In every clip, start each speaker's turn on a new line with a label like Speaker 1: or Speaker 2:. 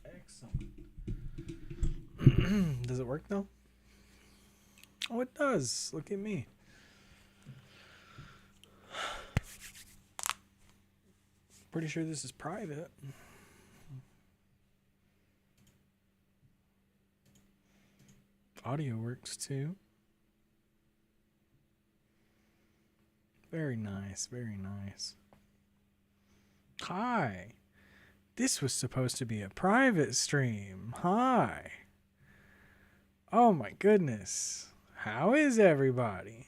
Speaker 1: Excellent. Does it work though? Oh, it does. Look at me. Pretty sure this is private. Audio works too. Very nice. Very nice. Hi. This was supposed to be a private stream. Hi. Oh my goodness. How is everybody?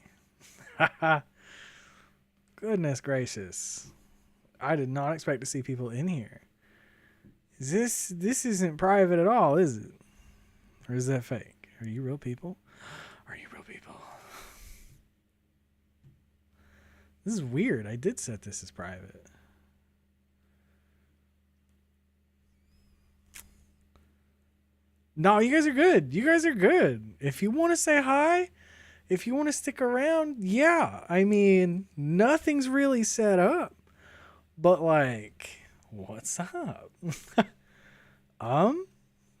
Speaker 1: Goodness gracious. I did not expect to see people in here. This isn't private at all, is it? Or is that fake? Are you real people? Are you real people? This is weird. I did set this as private. No, you guys are good. You guys are good. If you want to say hi, if you want to stick around, yeah. I mean, nothing's really set up. But like, what's up?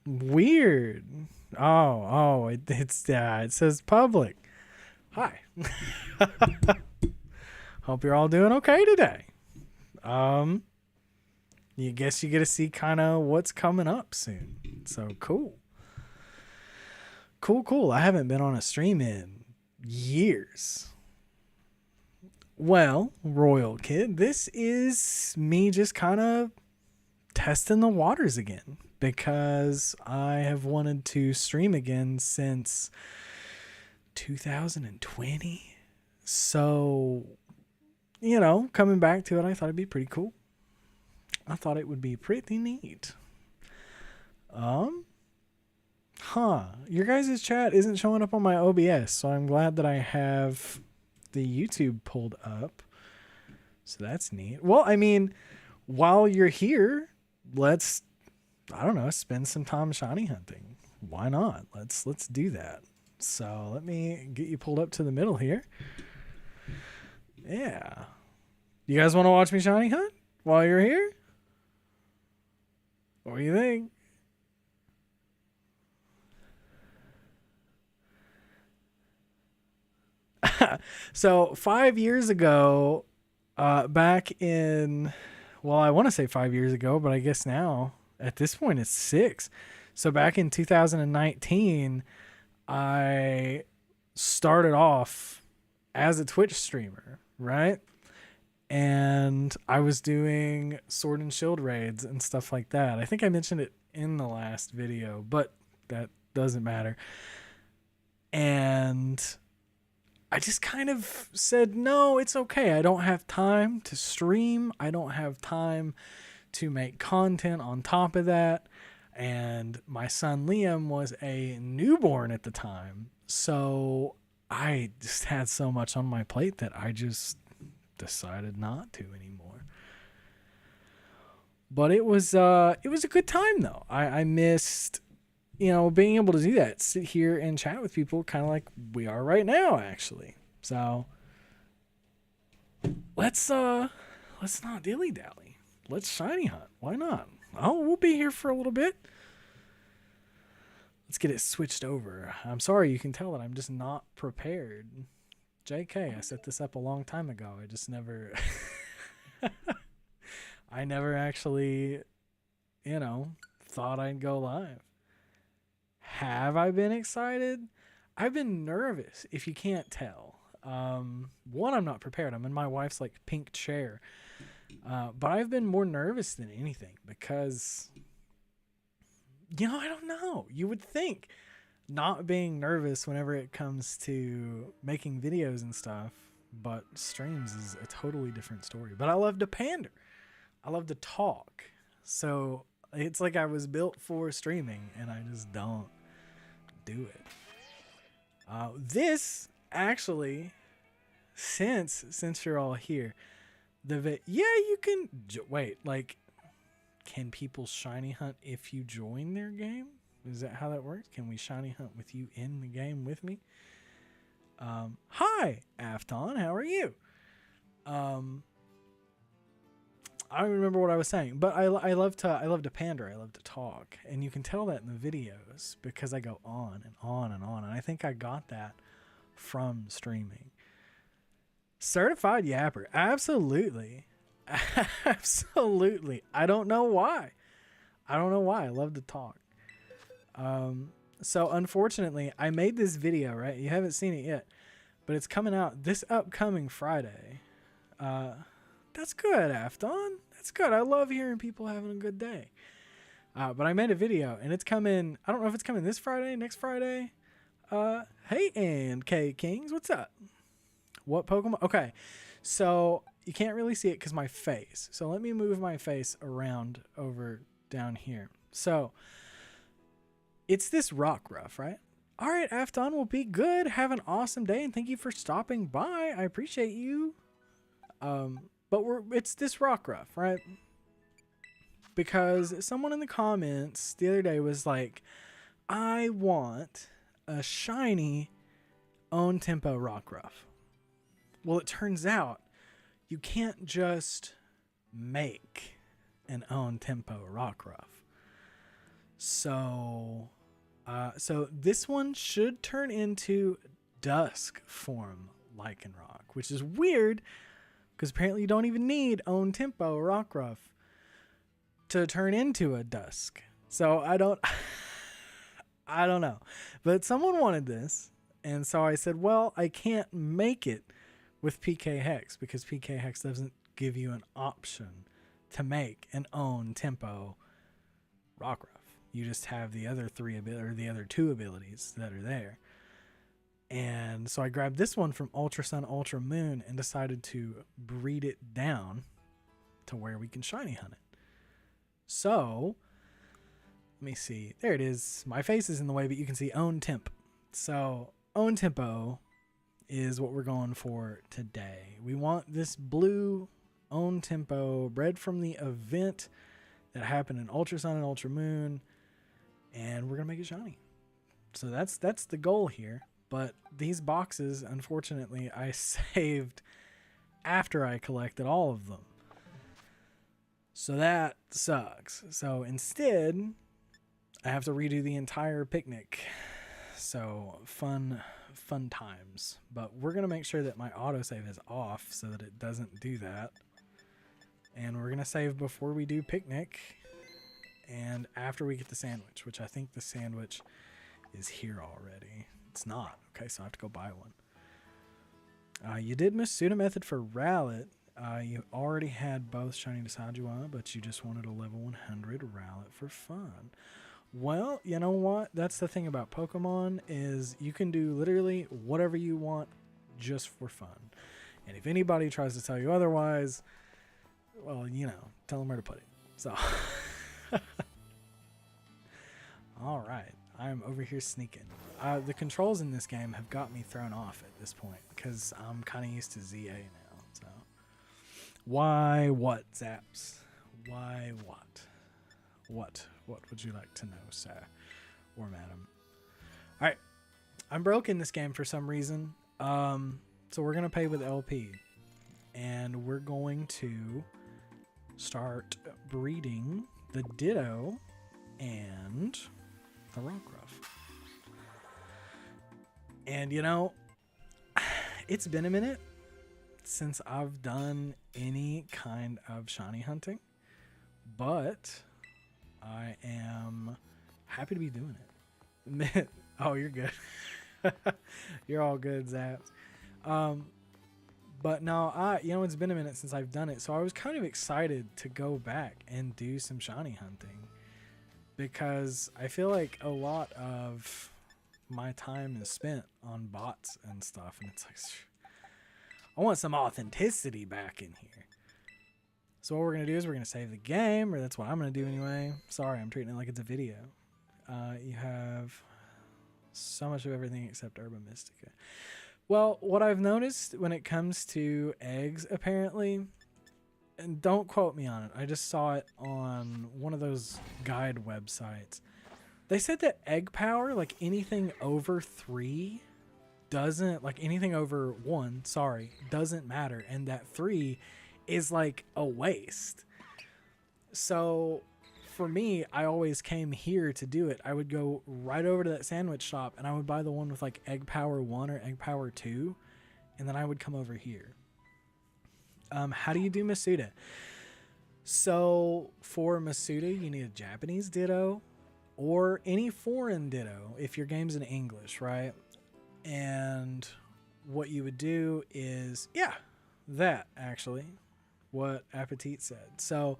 Speaker 1: Weird. It says public. Hi. Hope you're all doing okay today. You guess you get to see kind of what's coming up soon. So cool. Cool. I haven't been on a stream in years. Well, Royal Kid, this is me just kind of testing the waters again because I have wanted to stream again since 2020. So, coming back to it, I thought it'd be pretty cool. I thought it would be pretty neat. Your guys' chat isn't showing up on my OBS, so I'm glad that I have the YouTube pulled up. So that's neat. Well, I mean, while you're here, let's spend some time shiny hunting. Why not? Let's do that. So let me get you pulled up to the middle here. Yeah. You guys want to watch me shiny hunt while you're here? What do you think? So 5 years ago, back in, well, I want to say 5 years ago, but I guess now at this point it's 6. So back in 2019, I started off as a Twitch streamer, right? And I was doing Sword and Shield raids and stuff like that. I think I mentioned it in the last video, but that doesn't matter. And I just kind of said, no, it's okay. I don't have time to stream. I don't have time to make content on top of that. And my son Liam was a newborn at the time. So I just had so much on my plate that I just decided not to anymore. But it was a good time though. I missed being able to do that, sit here and chat with people kind of like we are right now, actually. So let's not dilly dally. Let's shiny hunt. Why not? Oh, we'll be here for a little bit. Let's get it switched over. I'm sorry, you can tell that I'm just not prepared. JK, I set this up a long time ago. I just never, I never actually, thought I'd go live. Have I been excited? I've been nervous, if you can't tell. One, I'm not prepared. I'm in my wife's like pink chair. But I've been more nervous than anything because, I don't know. You would think not being nervous whenever it comes to making videos and stuff, but streams is a totally different story. But I love to pander. I love to talk. So it's like I was built for streaming and I just don't do it. This actually, since you're all here, you can wait. Like, can people shiny hunt if you join their game? Is that how that works? Can we shiny hunt with you in the game with me? Hi, Afton. How are you? I don't remember what I was saying, but I love to pander. I love to talk, and you can tell that in the videos because I go on and on and on. And I think I got that from streaming. Certified yapper, absolutely, absolutely. I don't know why. I love to talk. So unfortunately, I made this video, right? You haven't seen it yet, but it's coming out this upcoming Friday. That's good, Afton. That's good. I love hearing people having a good day. But I made a video, and it's coming. I don't know if it's coming this Friday, next Friday. Hey, and K Kings, what's up? What Pokemon? Okay, so you can't really see it because my face. So let me move my face around over down here. So it's this Rockruff, right? All right, Afton will be good. Have an awesome day, and thank you for stopping by. I appreciate you. But it's this Rockruff, right? Because someone in the comments the other day was like, I want a shiny Own Tempo Rockruff. Well, it turns out you can't just make an Own Tempo Rockruff. So this one should turn into Dusk form Lycanroc, which is weird because apparently you don't even need Own Tempo Rockruff to turn into a Dusk. So I don't know. But someone wanted this, and so I said, well, I can't make it with PK Hex because PK Hex doesn't give you an option to make an Own Tempo Rockruff. You just have the other two abilities that are there. And so I grabbed this one from Ultra Sun, Ultra Moon and decided to breed it down to where we can shiny hunt it. So let me see. There it is. My face is in the way, but you can see Own Temp. So Own Tempo is what we're going for today. We want this blue Own Tempo bred from the event that happened in Ultra Sun and Ultra Moon, and we're gonna make it shiny. So that's the goal here. But these boxes, unfortunately, I saved after I collected all of them. So that sucks. So instead, I have to redo the entire picnic. So fun times. But we're going to make sure that my autosave is off so that it doesn't do that. And we're going to save before we do picnic and after we get the sandwich, which I think the sandwich is here already. It's not. Okay, so I have to go buy one. You did miss Pseudo Method for Rowlet. You already had both Shiny Decidueye, but you just wanted a level 100 Rowlet for fun. Well, you know what? That's the thing about Pokemon is you can do literally whatever you want just for fun. And if anybody tries to tell you otherwise, well, you know, tell them where to put it. So, all right. I'm over here sneaking. The controls in this game have got me thrown off at this point because I'm kind of used to ZA now. So, why what, Zaps? Why what? What would you like to know, sir or madam? All right, I'm broke in this game for some reason. So we're gonna pay with LP, and we're going to start breeding the Ditto and the Rockruff. And you know, it's been a minute since I've done any kind of shiny hunting, but I am happy to be doing it. Oh, you're good. You're all good, Zaps. But no, you know, it's been a minute since I've done it, so I was kind of excited to go back and do some shiny hunting because I feel like a lot of my time is spent on bots and stuff, and it's like, I want some authenticity back in here. So what we're going to do is we're going to save the game, or that's what I'm going to do anyway. Sorry, I'm treating it like it's a video. You have so much of everything except Herba Mystica. Well, what I've noticed when it comes to eggs, apparently, and don't quote me on it, I just saw it on one of those guide websites. They said that egg power, like anything over 3, doesn't, like anything over 1, sorry, doesn't matter. And that 3 is like a waste. So for me, I always came here to do it. I would go right over to that sandwich shop and I would buy the one with like egg power 1 or egg power 2, and then I would come over here. How do you do Masuda? So for Masuda, you need a Japanese Ditto or any foreign Ditto if your game's in English, right? And what you would do is, yeah, that actually, what Appetit said. So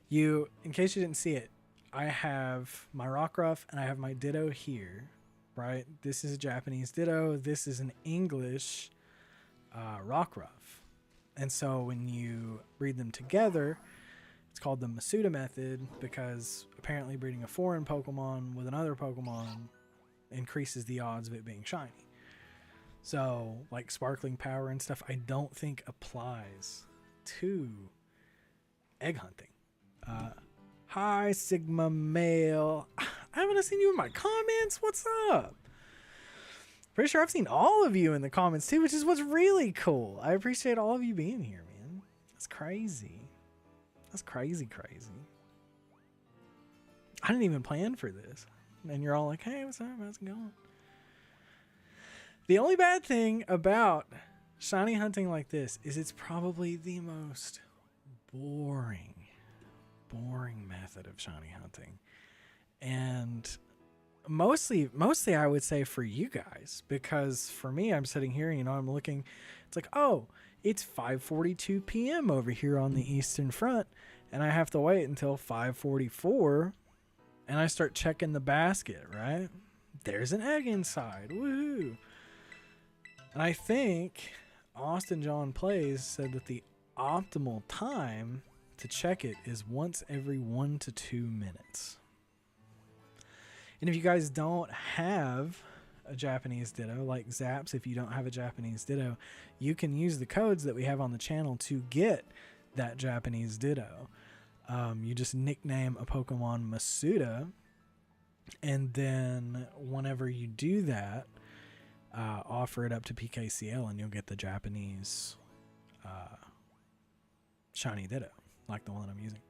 Speaker 1: you, in case you didn't see it, I have my Rockruff and I have my Ditto here, right? This is a Japanese Ditto. This is an English Rockruff. And so when you breed them together, it's called the Masuda method because apparently breeding a foreign Pokemon with another Pokemon increases the odds of it being shiny. So, like sparkling power and stuff, I don't think applies to egg hunting. Hi, Sigma Male. I haven't seen you in my comments. What's up? Pretty sure I've seen all of you in the comments too, which is what's really cool. I appreciate all of you being here, man. That's crazy. That's crazy. I didn't even plan for this. And you're all like, hey, what's up? How's it going? The only bad thing about shiny hunting like this is it's probably the most boring method of shiny hunting. And mostly I would say for you guys, because for me, I'm sitting here, I'm looking, it's like, oh, it's 5:42 p.m. over here on the Eastern Front, and I have to wait until 5:44, and I start checking the basket, right? There's an egg inside. Woohoo! And I think Austin John Plays said that the optimal time to check it is once every 1 to 2 minutes. And if you guys don't have a Japanese Ditto, like Zaps, if you don't have a Japanese Ditto, you can use the codes that we have on the channel to get that Japanese Ditto. You just nickname a Pokemon Masuda, and then whenever you do that, offer it up to PKCL and you'll get the Japanese shiny Ditto, like the one I'm using.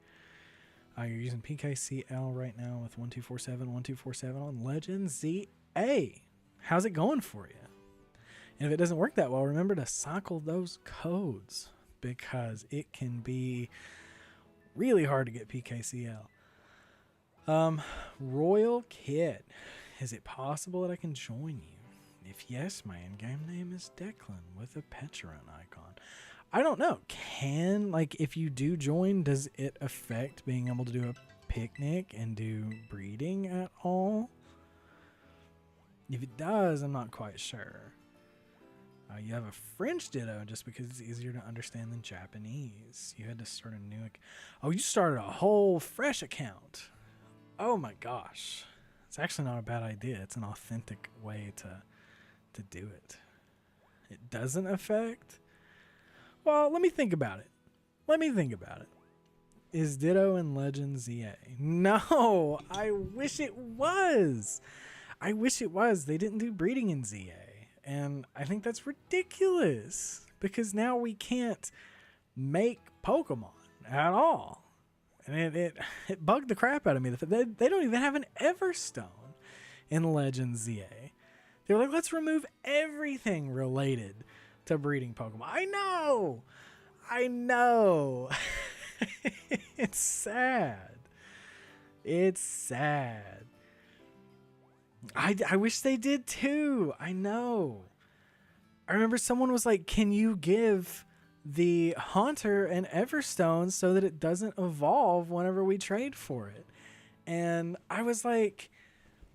Speaker 1: You're using PKCL right now with 1247 on Legend ZA. How's it going for you? And if it doesn't work that well, remember to cycle those codes because it can be really hard to get PKCL. Royal Kid, is it possible that I can join you? If yes, my in-game name is Declan with a Petron icon. I don't know. If you do join, does it affect being able to do a picnic and do breeding at all? If it does, I'm not quite sure. You have a French Ditto just because it's easier to understand than Japanese. You had to start a new... Oh, you started a whole fresh account. Oh my gosh. It's actually not a bad idea. It's an authentic way to do it. It doesn't affect... Well, let me think about it. Is Ditto in Legend ZA? No, I wish it was. They didn't do breeding in ZA. And I think that's ridiculous because now we can't make Pokemon at all. And it bugged the crap out of me. They don't even have an Everstone in Legend ZA. They were like, let's remove everything related to breeding Pokemon. I know. It's sad. I wish they did too. I know. I remember someone was like, can you give the Haunter an Everstone so that it doesn't evolve whenever we trade for it? And I was like,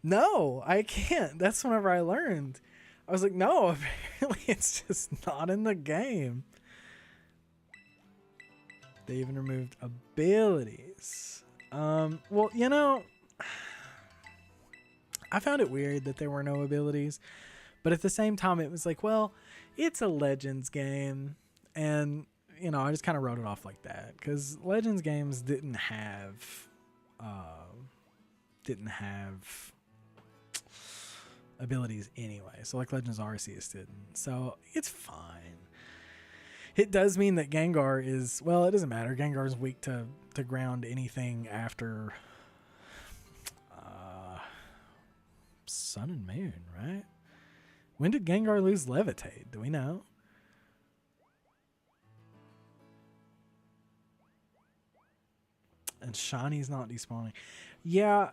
Speaker 1: no, I can't. That's whenever I learned. I was like, no, apparently it's just not in the game. They even removed abilities. Well, I found it weird that there were no abilities, but at the same time, it was like, well, it's a Legends game, and I just kind of wrote it off like that because Legends games didn't have abilities anyway. So like Legends Arceus didn't, so it's fine. It does mean that Gengar is, well, it doesn't matter. Gengar is weak to ground anything after Sun and Moon, right? When did Gengar lose Levitate? Do we know? And Shiny's not despawning. Yeah,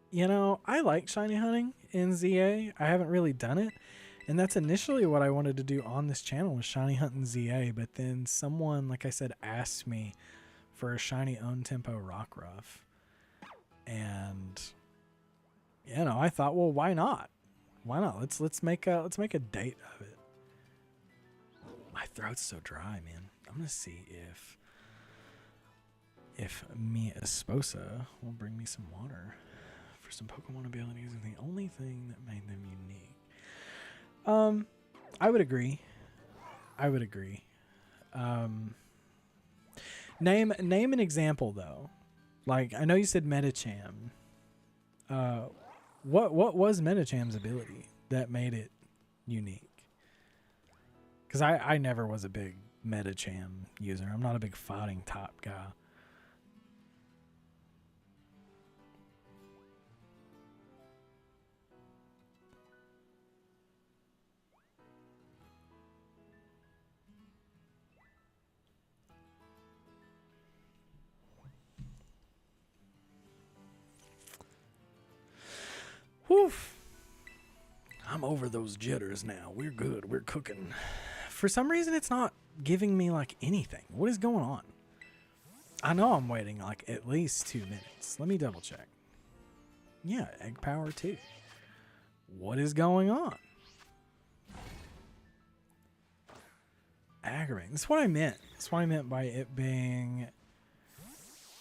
Speaker 1: you know, I like shiny hunting in ZA. I haven't really done it. And that's initially what I wanted to do on this channel was shiny hunting ZA. But then someone, like I said, asked me for a shiny Own Tempo Rockruff. And, you know, I thought, well, why not? Why not? Let's make a date of it. My throat's so dry, man. I'm gonna see if Mia Esposa will bring me some water for some Pokemon abilities is the only thing that made them unique. I would agree. Name an example though. Like I know you said Medicham. What was Medicham's ability that made it unique? Because I never was a big Medicham user. I'm not a big fighting type guy. Whew. I'm over those jitters now. We're good. We're cooking. For some reason, it's not giving me like anything. What is going on? I know I'm waiting like at least 2 minutes. Let me double check. Yeah, egg power too. What is going on? Aggravating. That's what I meant. That's what I meant by it being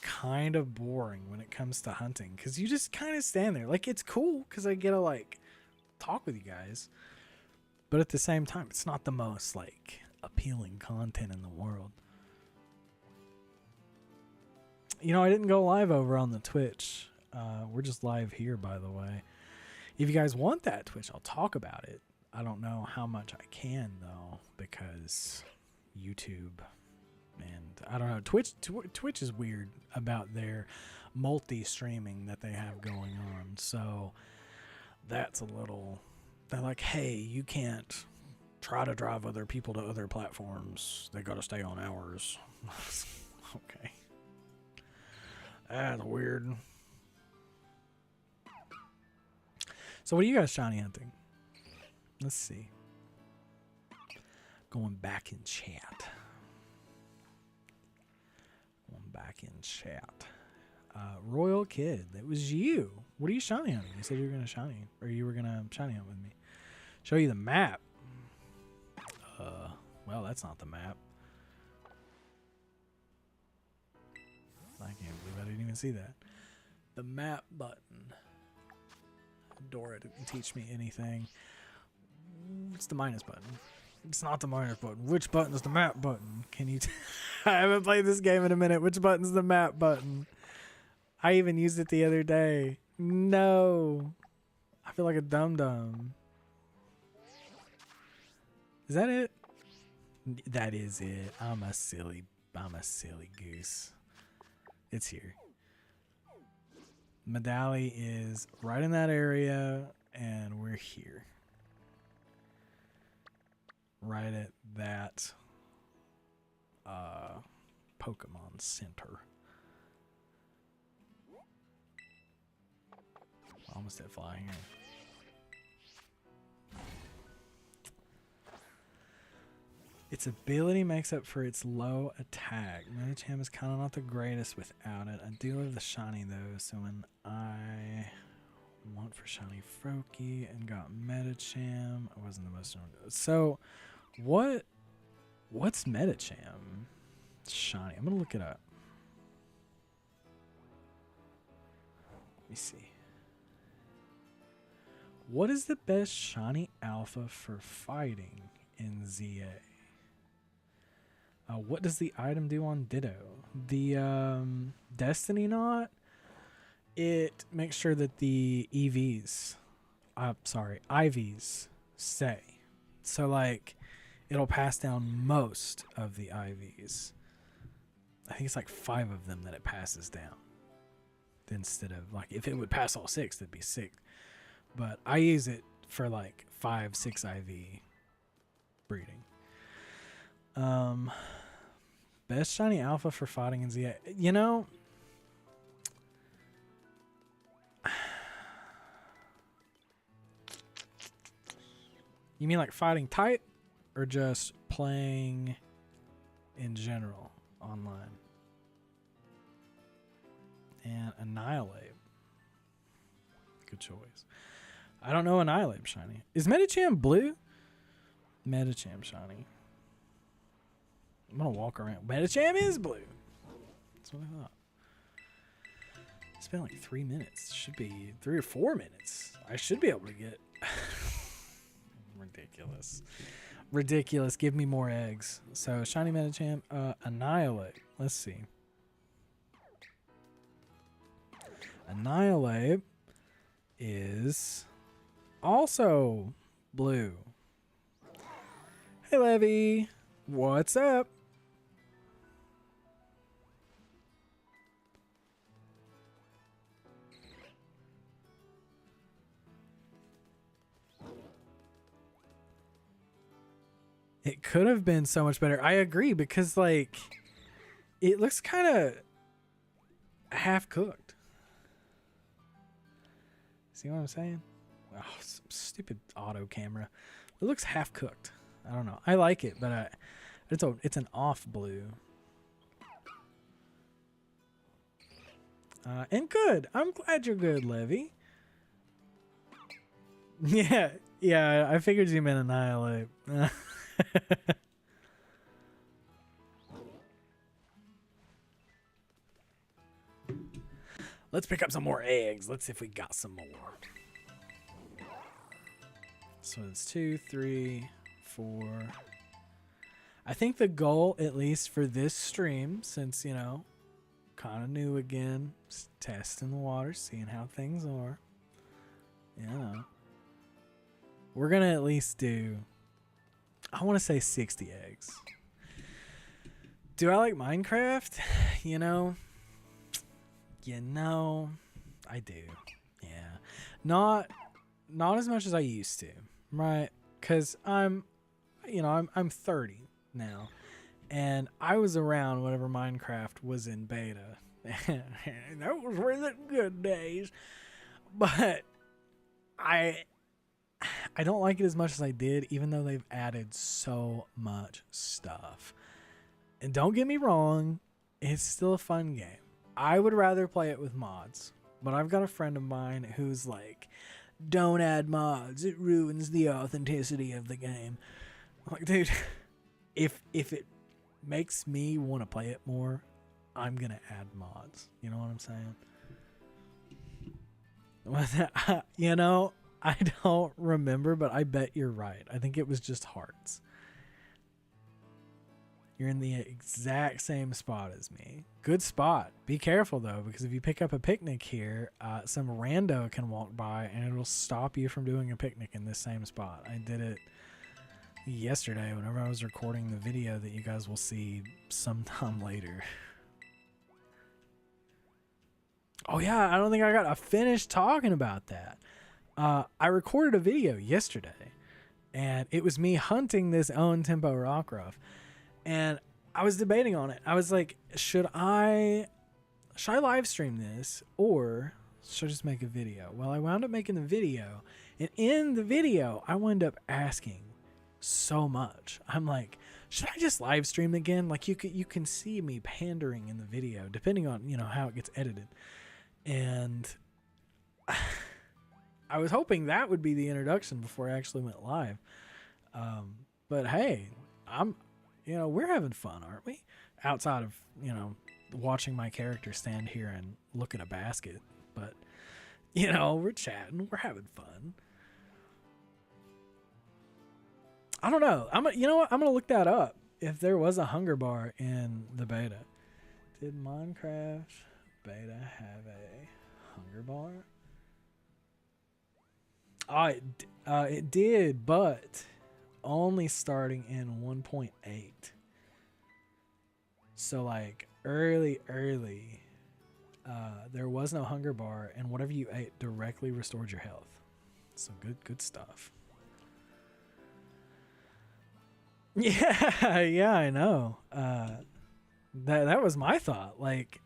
Speaker 1: kind of boring when it comes to hunting. Because you just kind of stand there. Like, it's cool because I get to, like, talk with you guys. But at the same time, it's not the most, like, appealing content in the world. You know, I didn't go live over on the Twitch. We're just live here, by the way. If you guys want that Twitch, I'll talk about it. I don't know how much I can, though, because YouTube and I don't know. Twitch is weird about their multi-streaming that they have going on. So that's a little... They're like, hey, you can't try to drive other people to other platforms. They got to stay on ours. Okay. That's weird. So what are you guys shiny hunting? Let's see. Going back in chat. Royal Kid, that was you. What are you shiny hunting? You said you were going to shiny, or you were going to shiny hunt with me. Show you the map. Well, that's not the map. I can't believe I didn't even see that. The map button. Dora didn't teach me anything. What's the minus button? It's not the minus button. Which button is the map button? Can you... I haven't played this game in a minute. Which button's the map button? I even used it the other day. No. I feel like a dum-dum. Is that it? That is it. I'm a silly goose. It's here. Medali is right in that area, and we're here. Right at that Pokemon Center. Almost at flying here. Its ability makes up for its low attack. Medicham is kind of not the greatest without it. I do love the shiny though, so when I went for shiny Froakie and got Medicham, I wasn't the most... So, what's Medicham shiny? I'm going to look it up. Let me see. What is the best shiny alpha for fighting in ZA? What does the item do on Ditto? The Destiny Knot, it makes sure that the IVs stay. So like, it'll pass down most of the IVs. I think it's like 5 of them that it passes down. Instead of, like, if it would pass all 6, that'd be sick. But I use it for like 5, 6 IV breeding. Best shiny alpha for fighting in ZA. You know, you mean like fighting type or just playing in general online? And Annihilate. Good choice. I don't know Annihilate shiny. Is Medicham blue? Medicham shiny. I'm going to walk around. Medicham is blue. That's what I thought. It's been like 3 minutes. Should be 3 or 4 minutes. I should be able to get... Ridiculous. Ridiculous. Give me more eggs. So, shiny Medicham. Annihilate. Let's see. Annihilate is also blue. Hey, Levy. What's up? It could have been so much better. I agree, because, like, it looks kind of half-cooked. See what I'm saying? Oh, stupid auto camera. It looks half-cooked. I don't know. I like it, but it's an off blue. And good. I'm glad you're good, Levy. Yeah, I figured you meant Annihilate. Let's pick up some more eggs. Let's see if we got some more. So it's 2, 3, 4. I think the goal, at least for this stream, since, you know, kind of new again, just testing the water, seeing how things are. You know. We're going to at least do, I want to say 60 eggs. Do I like Minecraft? You know, I do. Yeah. Not as much as I used to, right? Cuz I'm 30 now, and I was around whenever Minecraft was in beta. Those were the good days. But I don't like it as much as I did, even though they've added so much stuff. And don't get me wrong, it's still a fun game. I would rather play it with mods, but I've got a friend of mine who's like, don't add mods, it ruins the authenticity of the game. I'm like, dude, if it makes me want to play it more, I'm gonna add mods. You know what I'm saying? You know, I don't remember, but I bet you're right. I think it was just hearts. You're in the exact same spot as me. Good spot. Be careful, though, because if you pick up a picnic here, some rando can walk by, and it'll stop you from doing a picnic in this same spot. I did it yesterday whenever I was recording the video that you guys will see sometime later. Oh, yeah, I don't think I got to finish talking about that. I recorded a video yesterday, and it was me hunting this Own Tempo Rockruff. And I was debating on it. I was like, should I live stream this, or should I just make a video? Well, I wound up making the video, and in the video, I wound up asking so much. I'm like, should I just live stream again? Like, you can see me pandering in the video, depending on, you know, how it gets edited. And I was hoping that would be the introduction before I actually went live. But hey, we're having fun, aren't we? Outside of, you know, watching my character stand here and look at a basket. But, you know, we're chatting. We're having fun. I don't know. You know what? I'm going to look that up. If there was a hunger bar in the beta. Did Minecraft beta have a hunger bar? Oh, it did, but only starting in 1.8. So like early, there was no hunger bar, and whatever you ate directly restored your health. So good stuff. Yeah, yeah, I know. That was my thought. Like,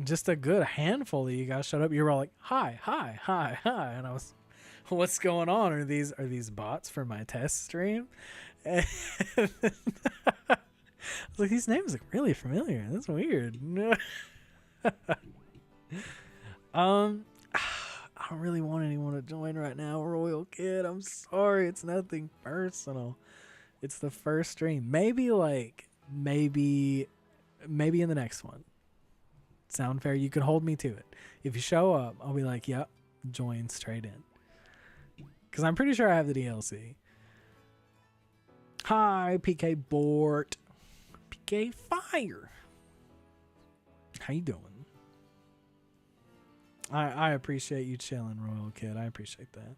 Speaker 1: just a good handful of you guys showed up. You were all like, "Hi, hi, hi, hi," and I was, "What's going on? Are these bots for my test stream?" And I was like, "These names look really familiar. That's weird." I don't really want anyone to join right now, Royal Kid. I'm sorry. It's nothing personal. It's the first stream. Maybe in the next one. Sound fair? You can hold me to it. If you show up, I'll be like, "Yep, join straight in." Because I'm pretty sure I have the DLC. Hi, PK Bort. PK Fire. How you doing? I appreciate you chilling, Royal Kid. I appreciate that.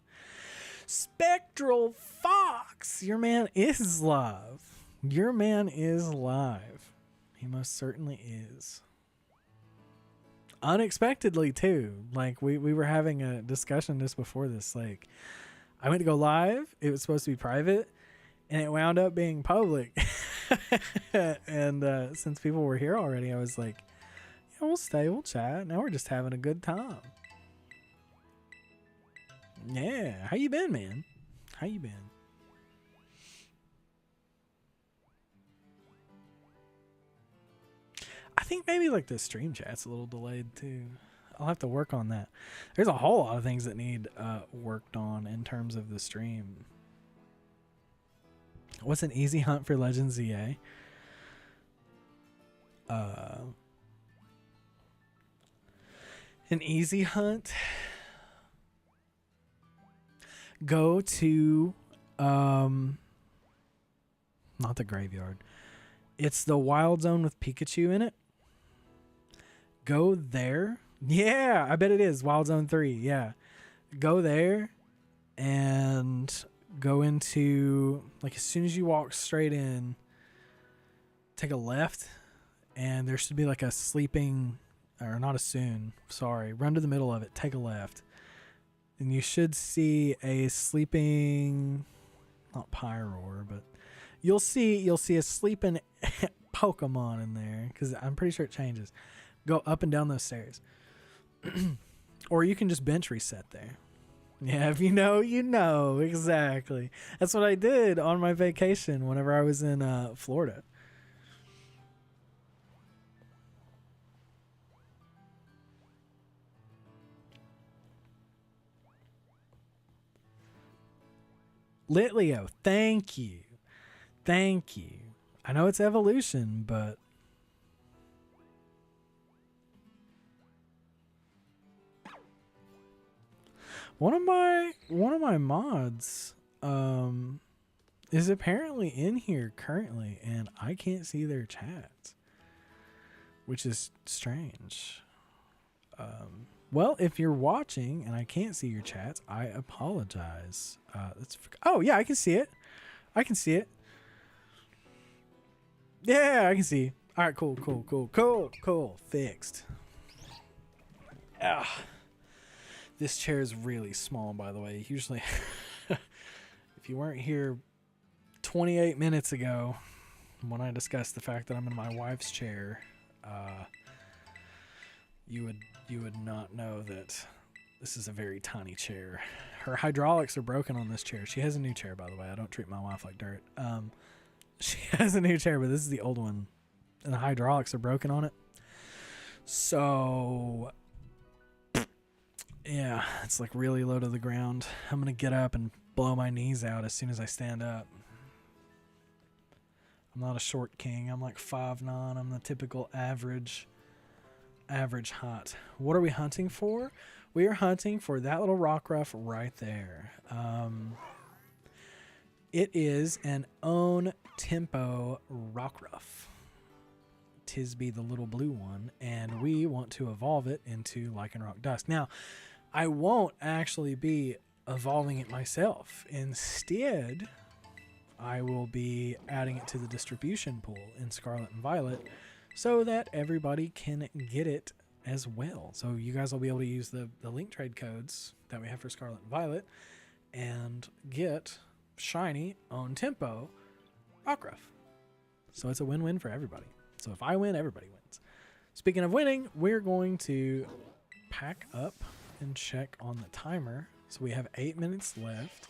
Speaker 1: Spectral Fox. Your man is live. Your man is live. He most certainly is. Unexpectedly, too. Like, we were having a discussion just before this. Like, I went to go live. It was supposed to be private, and it wound up being public. And since people were here already, I was like, yeah, we'll stay, we'll chat. Now we're just having a good time. Yeah, how you been, man? How you been? I think maybe like the stream chat's a little delayed too. I'll have to work on that. There's a whole lot of things that need worked on in terms of the stream. What's an easy hunt for Legends EA? An easy hunt? Go to not the graveyard. It's the wild zone with Pikachu in it. Go there. Yeah, I bet it is Wild Zone 3. Yeah. Go there and go into, like, as soon as you walk straight in, take a left, and there should be like a sleeping, or not as soon, sorry, run to the middle of it, take a left, and you should see a sleeping, not Pyroar, but you'll see a sleeping Pokemon in there, because I'm pretty sure it changes. Go up and down those stairs. Or you can just bench reset there. Yeah, if you know, you know. Exactly. That's what I did on my vacation whenever I was in Florida. Litleo, thank you. Thank you. I know it's evolution, but one of my mods is apparently in here currently, and I can't see their chats, which is strange. Well, if you're watching and I can't see your chats, I apologize. Oh yeah, I can see it. I can see it. Yeah, I can see. All right, cool. Fixed. Ah. This chair is really small, by the way. Usually, if you weren't here 28 minutes ago when I discussed the fact that I'm in my wife's chair, you would not know that this is a very tiny chair. Her hydraulics are broken on this chair. She has a new chair, by the way. I don't treat my wife like dirt. She has a new chair, but this is the old one, and the hydraulics are broken on it. So yeah, it's like really low to the ground. I'm going to get up and blow my knees out as soon as I stand up. I'm not a short king. I'm like 5'9". I'm the typical average height. What are we hunting for? We are hunting for that little Rockruff right there. It is an Own Tempo Rockruff. Tisbe, the little blue one, and we want to evolve it into Lycanroc Dusk. Now, I won't actually be evolving it myself. Instead, I will be adding it to the distribution pool in Scarlet and Violet so that everybody can get it as well. So you guys will be able to use the link trade codes that we have for Scarlet and Violet and get shiny Own Tempo Rockruff. So it's a win-win for everybody. So if I win, everybody wins. Speaking of winning, we're going to pack up and check on the timer. So we have 8 minutes left.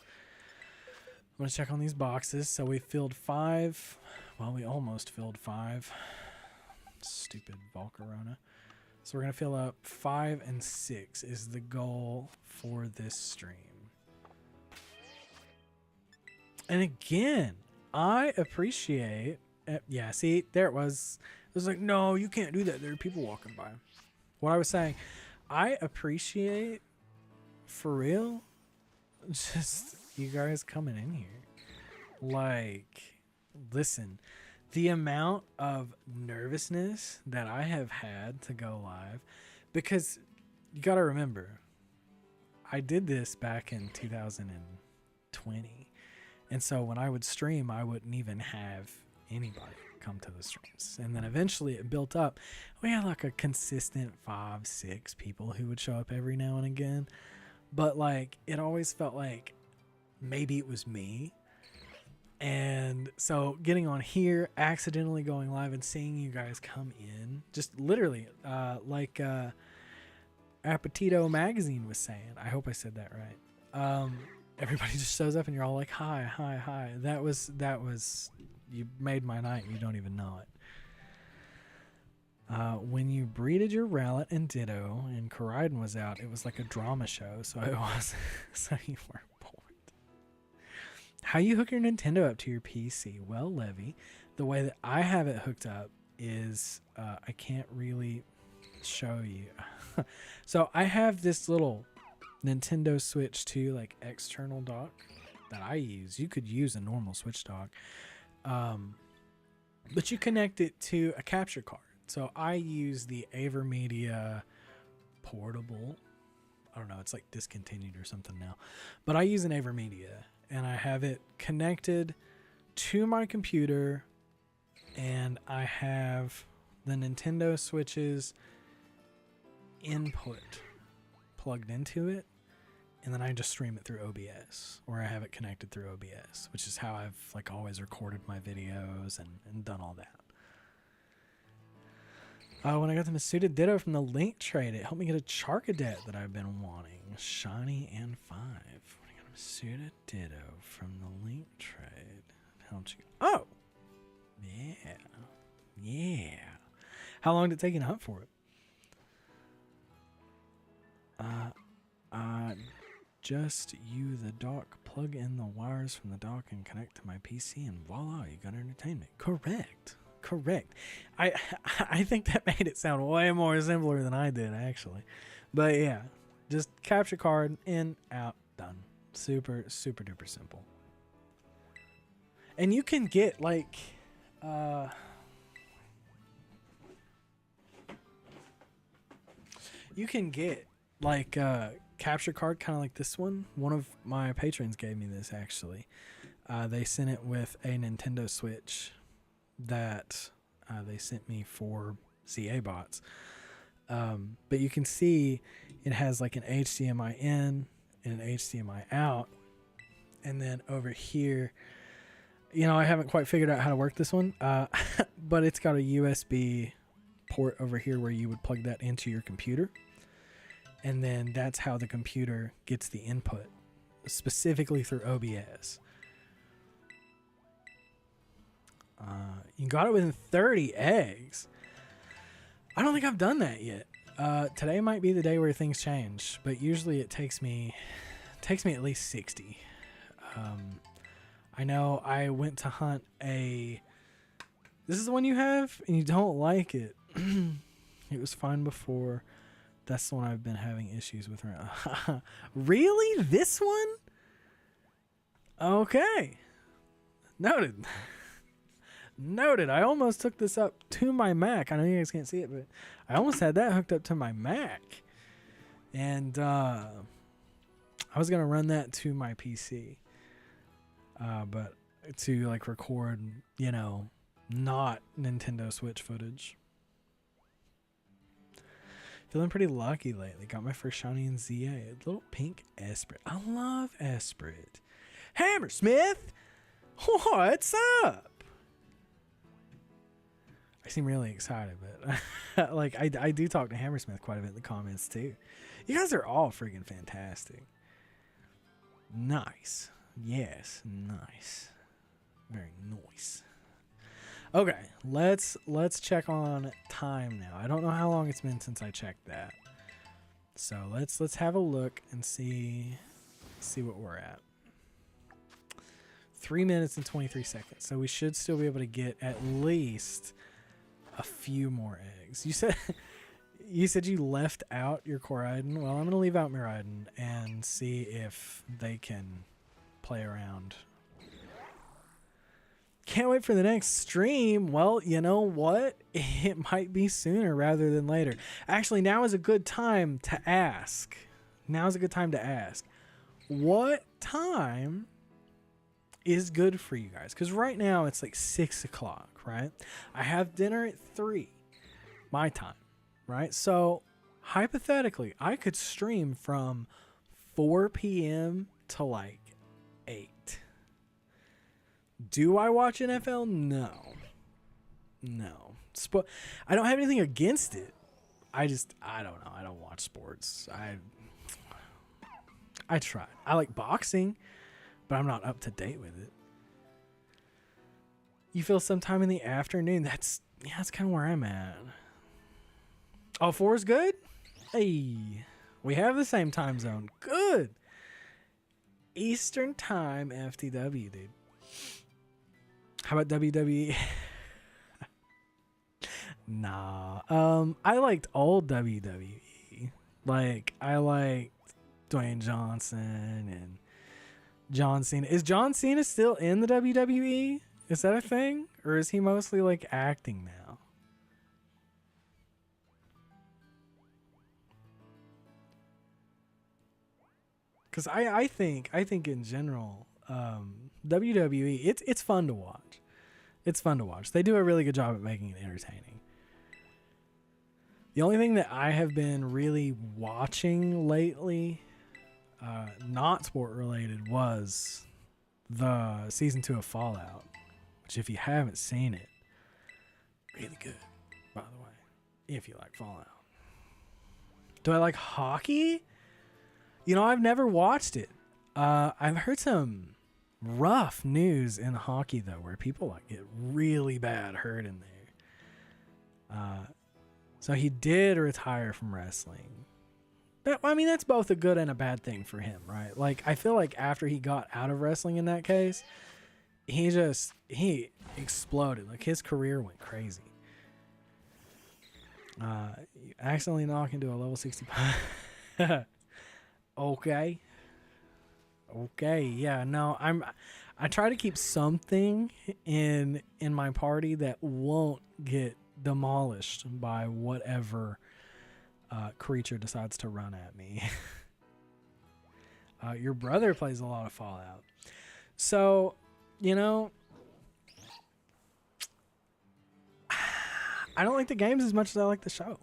Speaker 1: I'm going to check on these boxes. So we filled 5. Well, we almost filled 5. Stupid Volcarona. So we're going to fill up 5 and 6 is the goal for this stream. And again, I appreciate... yeah, see, there it was. It was like, no, you can't do that. There are people walking by. What I was saying, I appreciate, for real, just you guys coming in here. Like, listen, the amount of nervousness that I have had to go live, because you got to remember, I did this back in 2020. And so when I would stream, I wouldn't even have anybody come to the streams. And then eventually it built up. We had like a consistent 5-6 people who would show up every now and again. But like, it always felt like maybe it was me. And so getting on here, accidentally going live and seeing you guys come in, just literally, like Appetito Magazine was saying, I hope I said that right. Everybody just shows up and you're all like, hi, hi, hi. That was, you made my night. You don't even know it. When you breeded your Rowlet and Ditto and Koraidon was out, it was like a drama show. So it was, so you weren't bored. How you hook your Nintendo up to your PC? Well, Levy, the way that I have it hooked up is, I can't really show you. So I have this little Nintendo Switch 2 like external dock that I use. You could use a normal Switch dock. But you connect it to a capture card. So I use the Avermedia portable. I don't know, it's like discontinued or something now. But I use an Avermedia and I have it connected to my computer and I have the Nintendo Switch's input plugged into it. And then I just stream it through OBS, or I have it connected through OBS, which is how I've like always recorded my videos and done all that. When I got the Masuda Ditto from the link trade, it helped me get a Charcadet that I've been wanting. Shiny and 5. When I got a Masuda Ditto from the link trade, helped you. Oh! Yeah. Yeah. How long did it take you to hunt for it? Just you the dock, plug in the wires from the dock and connect to my PC and voila, you got entertainment. Correct. I think that made it sound way more simpler than I did actually. But yeah, just capture card, in, out, done. Super, super duper simple. And you can get like, capture card kind of like this one. One of my patrons gave me this actually. They sent it with a Nintendo Switch that they sent me for CA bots. But you can see it has like an HDMI in and an HDMI out. And then over here, you know, I haven't quite figured out how to work this one, but it's got a USB port over here where you would plug that into your computer. And then that's how the computer gets the input, specifically through OBS. You got it within 30 eggs. I don't think I've done that yet. Today might be the day where things change, but usually it takes me at least 60. I know I went to hunt a... This is the one you have, and you don't like it. It was fine before. That's the one I've been having issues with. Really? This one? Okay. Noted. Noted. I almost took this up to my Mac. I know you guys can't see it, but I almost had that hooked up to my Mac. And I was going to run that to my PC. But to like record, you know, not Nintendo Switch footage. Feeling pretty lucky lately. Got my first shiny in ZA. A little pink Esprit. I love Esprit. Hammersmith! What's up? I seem really excited, but like I do talk to Hammersmith quite a bit in the comments too. You guys are all freaking fantastic. Nice. Yes, nice. Very nice. Okay, let's check on time now. I don't know how long it's been since I checked that. So let's have a look and see what we're at. 3 minutes and 23 seconds. So we should still be able to get at least a few more eggs. You said you left out your Koraidon. Well, I'm gonna leave out Miraidon and see if they can play around. Can't wait for the next stream. Well, you know what? It might be sooner rather than later. Actually, now is a good time to ask. What time is good for you guys? Because right now it's like 6 o'clock, right? I have dinner at 3, my time, right? So hypothetically, I could stream from 4 p.m. to like 8. Do I watch NFL? No. I don't have anything against it. I don't know. I don't watch sports. I tried. I like boxing, but I'm not up to date with it. You feel sometime in the afternoon. That's kind of where I'm at. Oh, 4 is good? Hey, we have the same time zone. Good. Eastern time FTW, dude. How about WWE? Nah. I liked old WWE. Like, I liked Dwayne Johnson and John Cena. Is John Cena still in the WWE? Is that a thing? Or is he mostly like acting now? Because I think in general, WWE, it's fun to watch. It's fun to watch. They do a really good job at making it entertaining. The only thing that I have been really watching lately, not sport related, was the season 2 of Fallout, which if you haven't seen it, really good, by the way, if you like Fallout. Do I like hockey? You know, I've never watched it. I've heard some rough news in hockey though, where people like get really bad hurt in there. So he did retire from wrestling. But, I mean, that's both a good and a bad thing for him, right? Like, I feel like after he got out of wrestling in that case, he exploded. Like, his career went crazy. You accidentally knock into a level 65. Okay, yeah, no, I try to keep something in my party that won't get demolished by whatever creature decides to run at me. Your brother plays a lot of Fallout. So, you know, I don't like the games as much as I like the show,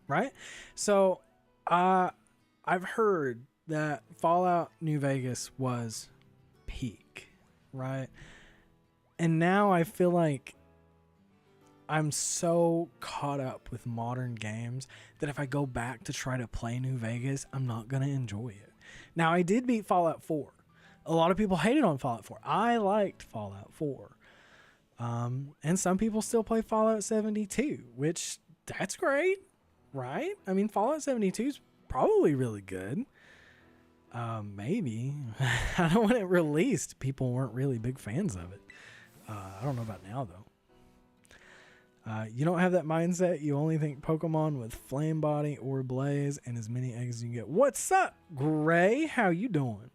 Speaker 1: right? So, I've heard that Fallout New Vegas was peak, right? And now I feel like I'm so caught up with modern games that if I go back to try to play New Vegas, I'm not going to enjoy it. Now, I did beat Fallout 4. A lot of people hated on Fallout 4. I liked Fallout 4. And some people still play Fallout 72, which that's great, right? I mean, Fallout 72 is probably really good. Maybe. I know when it released, people weren't really big fans of it. I don't know about now, though. You don't have that mindset. You only think Pokemon with Flame Body or Blaze and as many eggs as you can get. What's up, Gray? How you doing?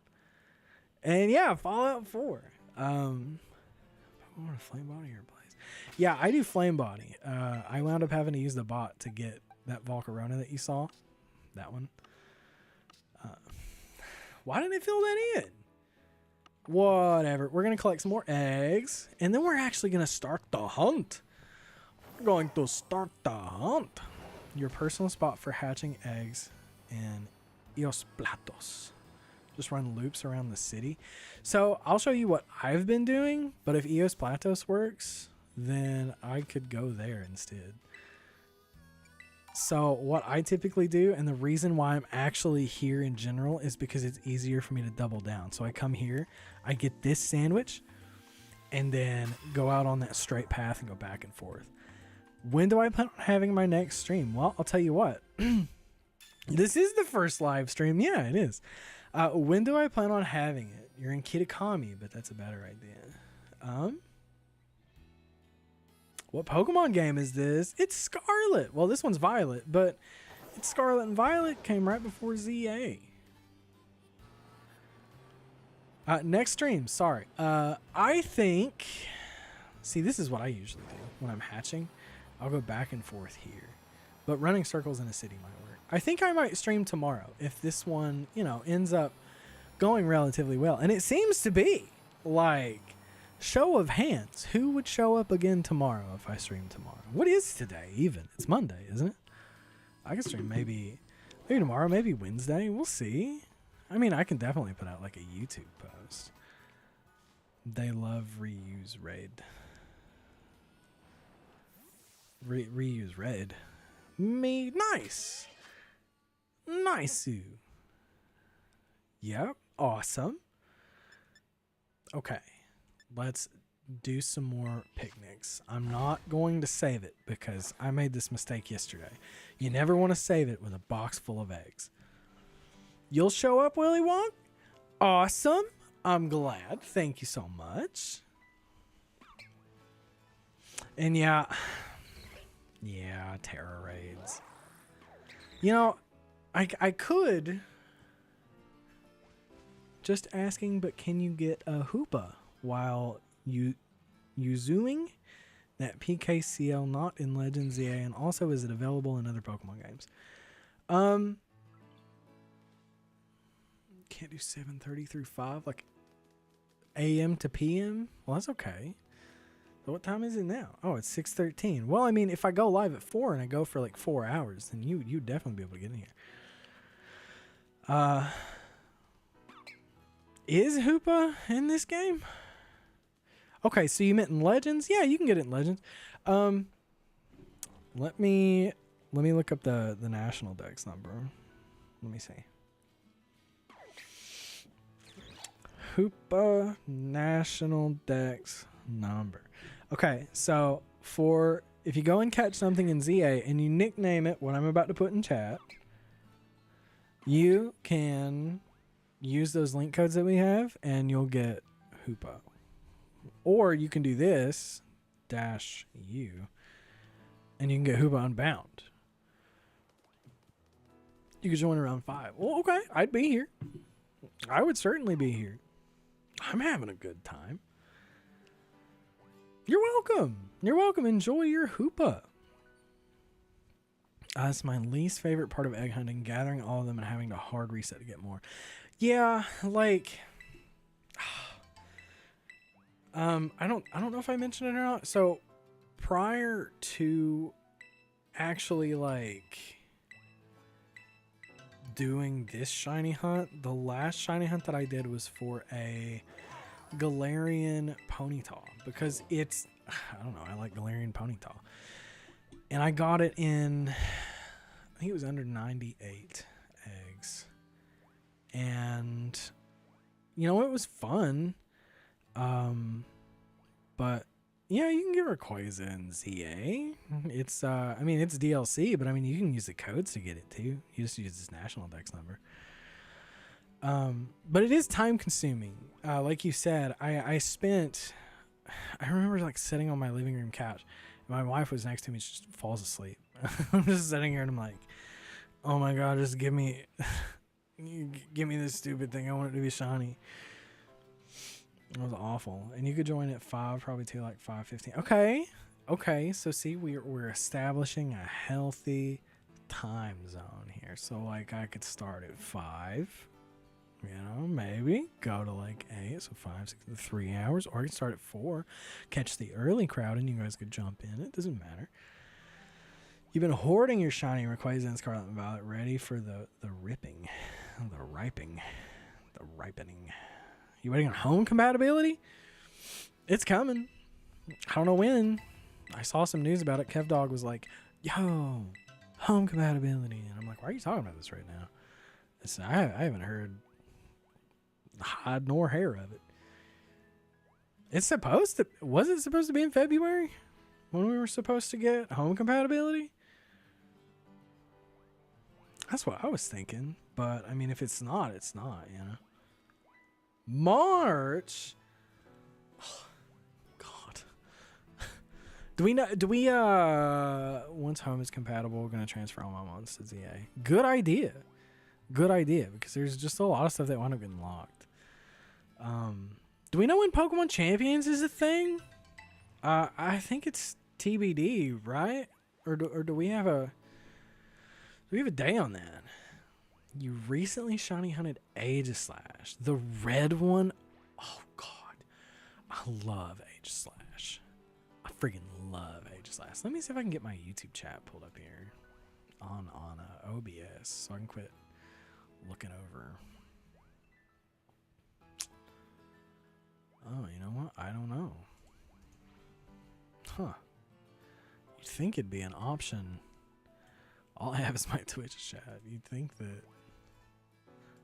Speaker 1: And yeah, Fallout 4. Pokemon with Flame Body or Blaze? Yeah, I do Flame Body. I wound up having to use the bot to get that Volcarona that you saw. That one. Why didn't it fill that in? Whatever. We're going to collect some more eggs. And then we're actually going to start the hunt. We're going to start the hunt. Your personal spot for hatching eggs in Eos Platos. Just run loops around the city. So I'll show you what I've been doing. But if Eos Platos works, then I could go there instead. So what I typically do, and the reason why I'm actually here in general, is because it's easier for me to double down. So I come here, I get this sandwich, and then go out on that straight path and go back and forth. When do I plan on having my next stream? Well, I'll tell you what. This is the first live stream. Yeah, it is. When do I plan on having it? You're in Kitakami, but that's a better idea. What Pokemon game is this? It's Scarlet. Well, this one's Violet, but it's Scarlet and Violet came right before ZA. Next stream, sorry. I think... See, this is what I usually do when I'm hatching. I'll go back and forth here. But running circles in a city might work. I think I might stream tomorrow if this one, ends up going relatively well. And it seems to be. Like, show of hands. Who would show up again tomorrow if I stream tomorrow? What is today even? It's Monday, isn't it? I can stream maybe tomorrow, maybe Wednesday. We'll see. I mean, I can definitely put out like a YouTube post. They love reuse raid. Reuse raid. Me, nice. Nice. Yep, awesome. Okay, let's do some more picnics. I'm not going to save it because I made this mistake yesterday. You never want to save it with a box full of eggs. You'll show up, Willy Wonk? Awesome. I'm glad. Thank you so much. And yeah, terror raids. I could... Just asking, but can you get a Hoopa while using that PKCL not in Legends ZA, and also is it available in other Pokemon games? Can't do 7:30 through 5, like AM to PM? Well, that's okay. So what time is it now? Oh, it's 6:13. Well, I mean, if I go live at 4 and I go for like 4 hours, then you'd definitely be able to get in here. Is Hoopa in this game? Okay, so you meant in Legends? Yeah, you can get it in Legends. Let me look up the national dex number. Let me see. Hoopa national dex number. Okay, so if you go and catch something in ZA and you nickname it what I'm about to put in chat, you can use those link codes that we have and you'll get Hoopa. Or you can do this -U and you can get Hoopa Unbound. You could join around 5. Well, okay, I'd be here. I would certainly be here. I'm having a good time. You're welcome. You're welcome. Enjoy your Hoopa. That's my least favorite part of egg hunting, gathering all of them and having to hard reset to get more. Yeah, like I don't know if I mentioned it or not. So prior to actually like doing this shiny hunt, the last shiny hunt that I did was for a Galarian Ponyta because it's, I don't know, I like Galarian Ponyta. And I got it in, I think it was under 98 eggs. And, it was fun. But, yeah, you can get Rayquaza in ZA. It's, it's DLC, but, you can use the codes to get it, too. You just use this national dex number. But it is time consuming. Like you said, I remember, like, sitting on my living room couch. My wife was next to me. She just falls asleep. I'm just sitting here and I'm like, oh my God, just give me this stupid thing. I want it to be shiny. It was awful. And you could join at 5, probably to like 5:15. Okay. So see, we're establishing a healthy time zone here. So like I could start at 5, You know, maybe go to like 8, so 5, 6, 3 hours, or I can start at 4, catch the early crowd, and you guys could jump in. It doesn't matter. You've been hoarding your shiny Rayquaza and Scarlet and Violet, ready for the ripening. You waiting on home compatibility? It's coming. I don't know when. I saw some news about it. Kev Dog was like, yo, home compatibility. And I'm like, why are you talking about this right now? I haven't heard hide nor hair of it. Was it supposed to be in February when we were supposed to get home compatibility? That's what I was thinking. But I mean, if it's not, it's not, you know. March. Oh, God. Do we once home is compatible, we're gonna transfer all my mons to ZA. Good idea, because there's just a lot of stuff that wound up getting locked. Do we know when Pokemon Champions is a thing? I think it's TBD, right? Or do we have a day on that? You recently shiny hunted Aegislash, the red one. Oh God, I love Aegislash. I freaking love Aegislash. Let me see if I can get my YouTube chat pulled up here on OBS so I can quit looking over. Oh, you know what? I don't know. Huh. You'd think it'd be an option. All I have is my Twitch chat. You'd think that...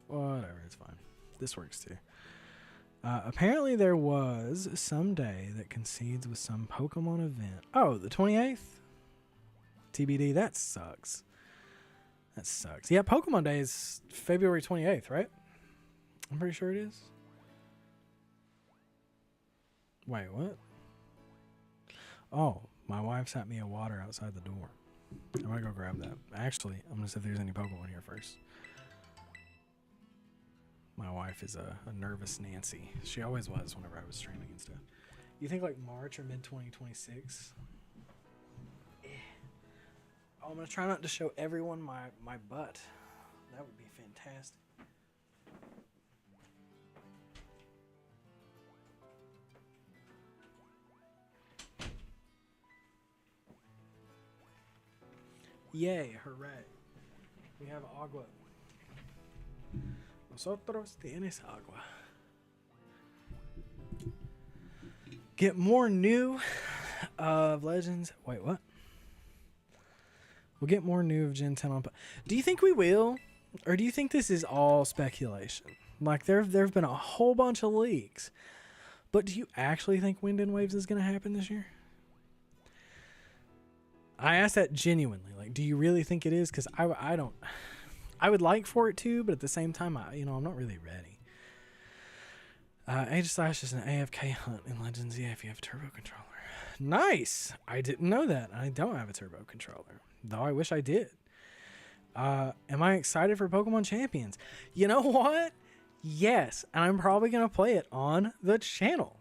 Speaker 1: Whatever, it's fine. This works too. Apparently there was some day that coincides with some Pokemon event. Oh, the 28th? TBD, that sucks. That sucks. Yeah, Pokemon Day is February 28th, right? I'm pretty sure it is. Wait, what? Oh, my wife sent me a water outside the door. I'm gonna go grab that. Actually, I'm gonna see if there's any Pokemon here first. My wife is a nervous Nancy. She always was whenever I was streaming and stuff. You think like March or mid 2026? Oh, I'm gonna try not to show everyone my butt. That would be fantastic. Yay, hooray. We have agua. Nosotros tienes agua. Get more new of Legends. Wait, what? We'll get more new of Gen 10 on. Do you think we will? Or do you think this is all speculation? Like, there have been a whole bunch of leaks. But do you actually think Wind and Waves is going to happen this year? I asked that genuinely. Like, do you really think it is? Because I don't. I would like for it to, but at the same time, I'm not really ready. Aegislash is an AFK hunt in Legends. Yeah, if you have a turbo controller. Nice! I didn't know that. I don't have a turbo controller, though I wish I did. Am I excited for Pokemon Champions? You know what? Yes, and I'm probably going to play it on the channel.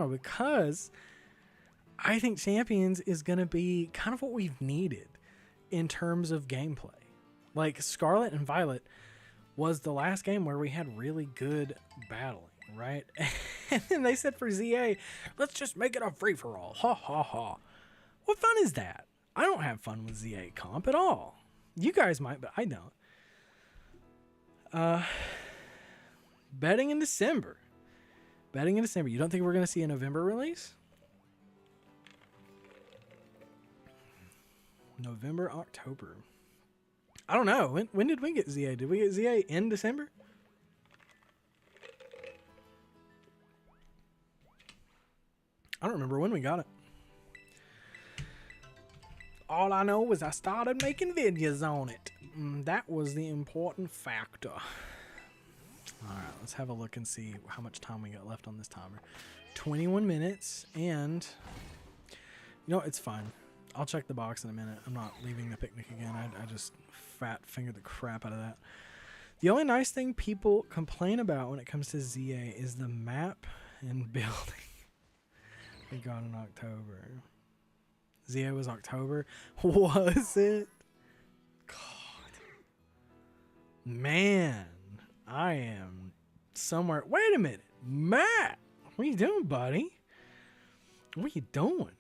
Speaker 1: Because I think Champions is going to be kind of what we've needed in terms of gameplay. Like, Scarlet and Violet was the last game where we had really good battling, right? And then they said for ZA, let's just make it a free-for-all. Ha, ha, ha. What fun is that? I don't have fun with ZA comp at all. You guys might, but I don't. Betting in December. You don't think we're going to see a November release? November, October. I don't know. When did we get ZA? Did we get ZA in December? I don't remember when we got it. All I know is I started making videos on it. That was the important factor. Alright, let's have a look and see how much time we got left on this timer. 21 minutes, and you know, it's fine. I'll check the box in a minute. I'm not leaving the picnic again. I just fat fingered the crap out of that. The only nice thing people complain about when it comes to ZA is the map and building. We got in October. ZA was October. Was it? God. Man. I am somewhere. Wait a minute. Matt, what are you doing, buddy? What are you doing?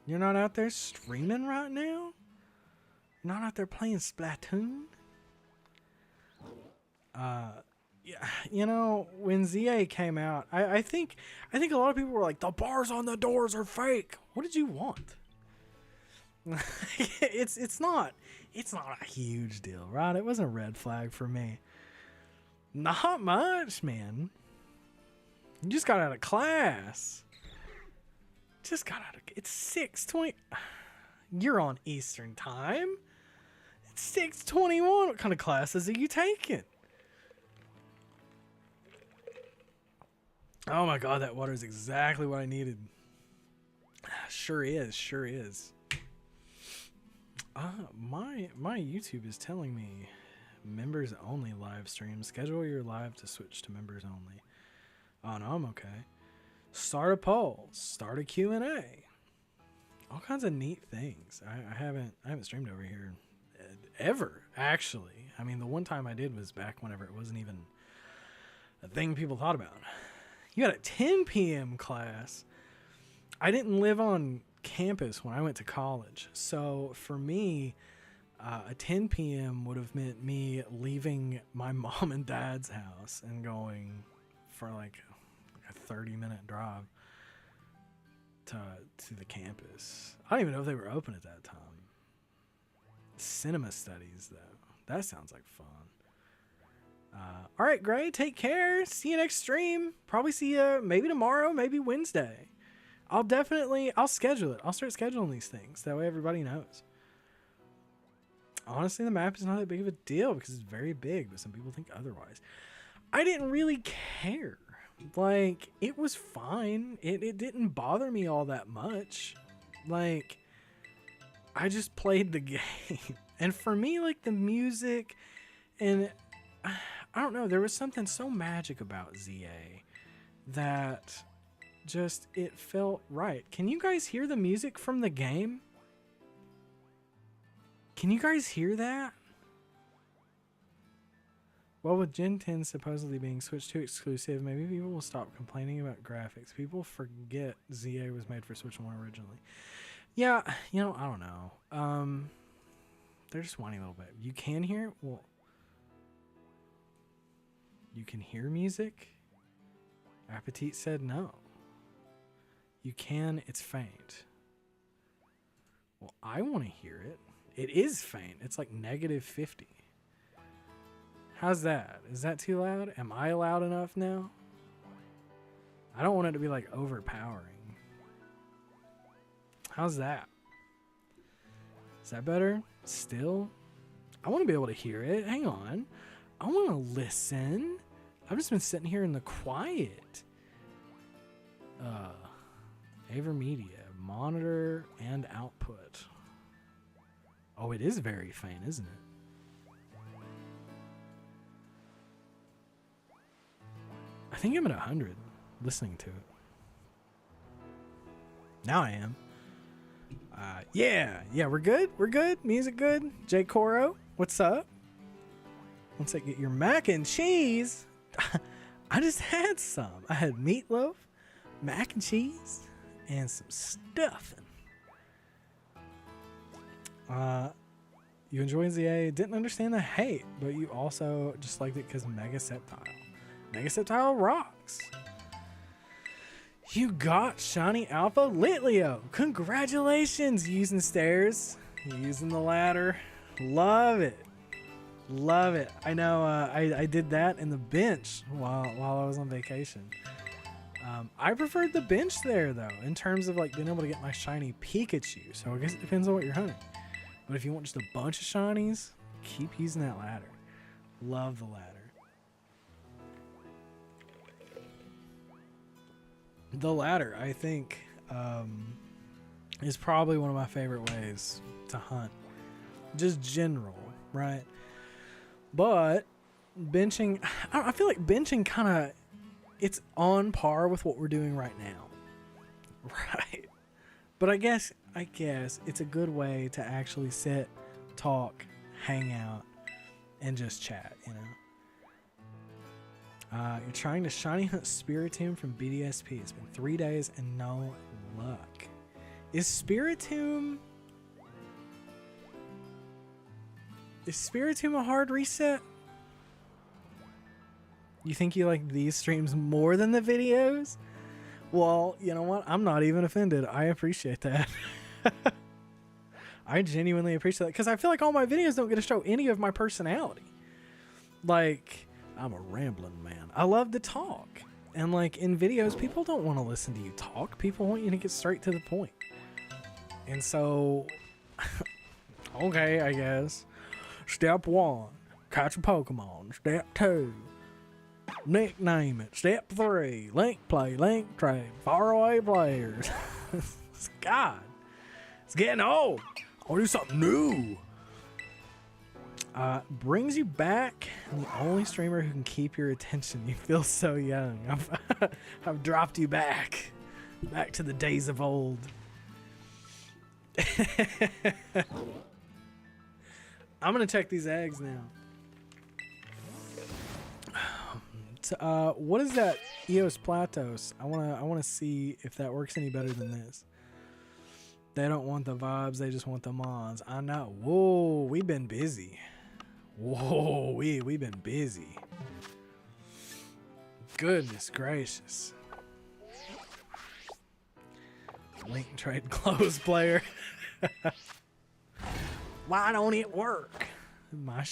Speaker 1: You're not out there streaming right now? You're not out there playing Splatoon? Yeah, you know, when ZA came out, I think a lot of people were like, the bars on the doors are fake. What did you want? it's not a huge deal, right? It wasn't a red flag for me. Not much, man. You just got out of class. It's 6:20. You're on Eastern time. It's 6:21. What kind of classes are you taking? Oh my god, that water is exactly what I needed. Sure is. My YouTube is telling me members only live stream. Schedule your live to switch to members only. Oh no, I'm okay. Start a poll. Start a Q&A. All kinds of neat things. I haven't streamed over here ever, actually. I mean, the one time I did was back whenever it wasn't even a thing people thought about. You got a 10 p.m. class. I didn't live on campus when I went to college. So for me, a 10 p.m. would have meant me leaving my mom and dad's house and going for like a 30-minute drive to the campus. I don't even know if they were open at that time. Cinema studies, though. That sounds like fun. All right, Gray, take care. See you next stream. Probably see you maybe tomorrow, maybe Wednesday. I'll schedule it. I'll start scheduling these things. That way everybody knows. Honestly, the map is not that big of a deal because it's very big, but some people think otherwise. I didn't really care. Like, it was fine. It didn't bother me all that much. Like, I just played the game. And for me, like, the music and I don't know, there was something so magic about ZA that just, it felt right. Can you guys hear the music from the game? Can you guys hear that? Well, with Gen 10 supposedly being switched to exclusive, maybe people will stop complaining about graphics. People forget ZA was made for Switch 1 originally. Yeah, you know, I don't know. They're just whining a little bit. You can hear it? Well, you can hear music? Appetit said no. You can, it's faint. Well, I want to hear it. It is faint. It's like -50. How's that? Is that too loud? Am I loud enough now? I don't want it to be like overpowering. How's that? Is that better? Still? I want to be able to hear it. Hang on. I want to listen. I've just been sitting here in the quiet. AverMedia, monitor and output. Oh, it is very faint, isn't it? I think I'm at 100 listening to it. Now I am. Yeah, we're good. We're good. Music good. J Coro, what's up? Once I get your mac and cheese, I just had some. I had meatloaf, mac and cheese, and some stuffing. You enjoyed ZA, didn't understand the hate, but you also just liked it because Mega Septile rocks. You got Shiny Alpha Litleo. Congratulations, using stairs, using the ladder. Love it. Love it. I know I did that in the bench while I was on vacation. I preferred the bench there, though, in terms of like being able to get my shiny Pikachu. So I guess it depends on what you're hunting. But if you want just a bunch of shinies, keep using that ladder. Love the ladder. The ladder, I think, is probably one of my favorite ways to hunt. Just general, right? But benching, I feel like benching kind of, it's on par with what we're doing right now. Right. But I guess it's a good way to actually sit, talk, hang out, and just chat, you know? You're trying to shiny hunt Spiritomb from BDSP. It's been 3 days and no luck. Is Spiritomb a hard reset? You think you like these streams more than the videos? Well, you know what? I'm not even offended. I appreciate that. I genuinely appreciate that because I feel like all my videos don't get to show any of my personality. Like, I'm a rambling man. I love to talk. And like in videos, people don't want to listen to you talk. People want you to get straight to the point. And so, okay, I guess. Step 1, catch a Pokemon. Step 2, nickname it. Step 3, link play, link trade, faraway players. God, it's getting old. I want to do something new. Brings you back. I'm the only streamer who can keep your attention. You feel so young. I've dropped you back to the days of old. I'm gonna check these eggs now. What is that Eos Platos? I wanna see if that works any better than this. They don't want the vibes, they just want the mons. I know. Whoa, we've been busy. Whoa, we've been busy. Goodness gracious. Link trade close player. Why don't it work? Not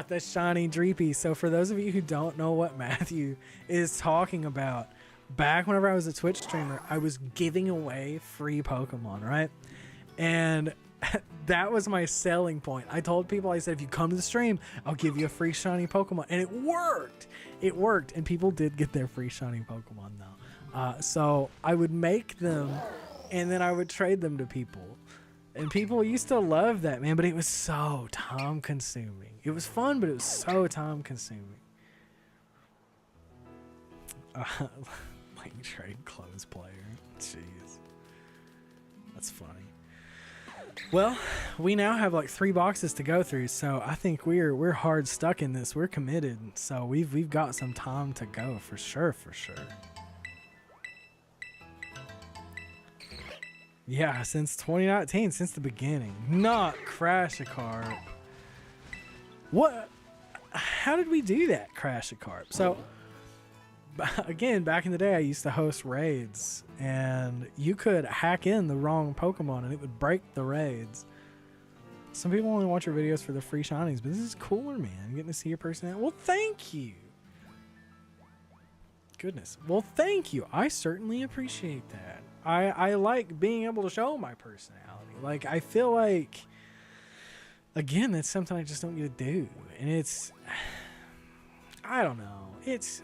Speaker 1: the shiny Dreepy. So for those of you who don't know what Matthew is talking about, back whenever I was a Twitch streamer, I was giving away free Pokemon, right? And that was my selling point. I told people, I said, if you come to the stream, I'll give you a free shiny Pokemon. And it worked. It worked. And people did get their free shiny Pokemon though. So I would make them and then I would trade them to people. And people used to love that, man, but it was so time consuming. It was fun, but it was so time consuming. Like trade clothes player. Jeez. That's funny. Well, we now have like 3 boxes to go through, so I think we're hard stuck in this. We're committed, so we've got some time to go for sure, for sure. Yeah, since 2019, since the beginning. Not Crash-a-Carp. What? How did we do that, Crash-a-Carp? So, again, back in the day, I used to host raids, and you could hack in the wrong Pokemon, and it would break the raids. Some people only watch your videos for the free shinies, but this is cooler, man. Getting to see your personality. Well, thank you. Goodness. Well, thank you. I certainly appreciate that. I like being able to show my personality. Like, I feel like, again, that's something I just don't get to do. And it's, I don't know. It's,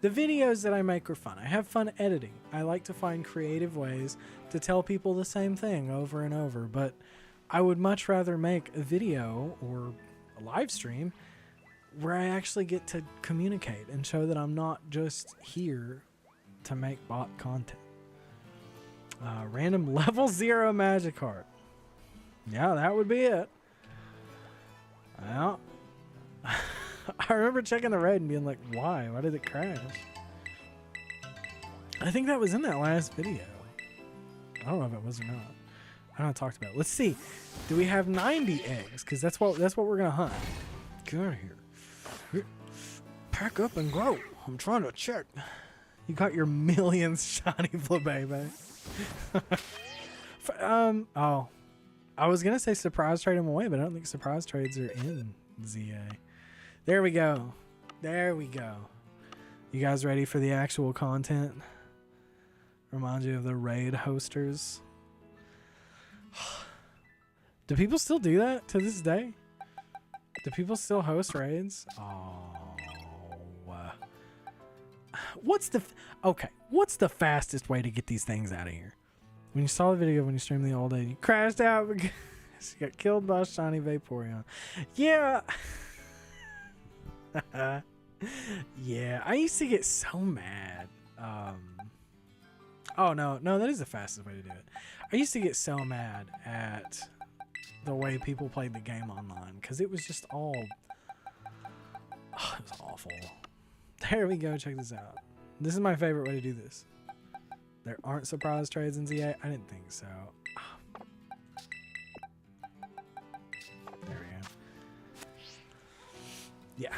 Speaker 1: the videos that I make are fun. I have fun editing. I like to find creative ways to tell people the same thing over and over. But I would much rather make a video or a live stream where I actually get to communicate and show that I'm not just here to make bot content. Random level 0 Magikarp. Yeah, that would be it. Well, I remember checking the raid and being like, why? Why did it crash? I think that was in that last video. I don't know if it was or not. I don't talked about it. Let's see. Do we have 90 eggs? Because that's what we're gonna hunt. Get out of here. Pack up and go. I'm trying to check. You got your millions shiny Flabébé. Oh, I was gonna say surprise trade them away, but I don't think surprise trades are in ZA. There we go. There we go. You guys ready for the actual content? Remind you of the raid hosters. Do people still do that to this day? Do people still host raids? Oh. What's the fastest way to get these things out of here? When you saw the video when you streamed the all day, you crashed out because you got killed by a shiny Vaporeon. Yeah. Yeah, I used to get so mad. Oh, no, that is the fastest way to do it. I used to get so mad at the way people played the game online because it was just all... Oh, it was awful. There we go. Check this out. This is my favorite way to do this. There aren't surprise trades in ZA. I didn't think so. There we go. Yeah.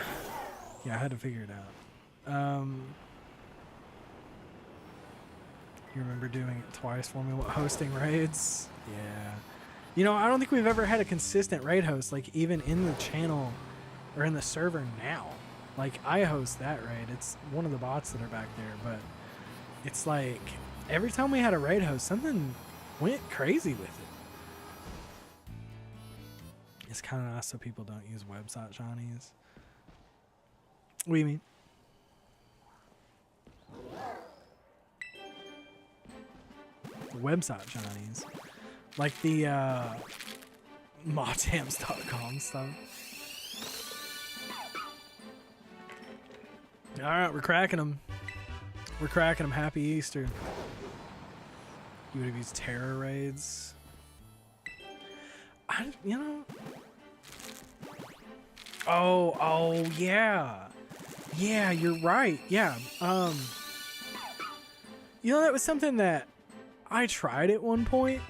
Speaker 1: Yeah, I had to figure it out. You remember doing it twice for me? What, hosting raids? Yeah. You know, I don't think we've ever had a consistent raid host, like even in the channel or in the server now. Like, I host that raid. It's one of the bots that are back there, but it's like every time we had a raid host, something went crazy with it. It's kind of nice so people don't use website shinies. What do you mean? Website shinies. Like the mothams.com stuff. Alright, we're cracking them. We're cracking them. Happy Easter. You would have used terror raids. You know. Oh, yeah. Yeah, you're right. Yeah. You know, that was something that I tried at one point,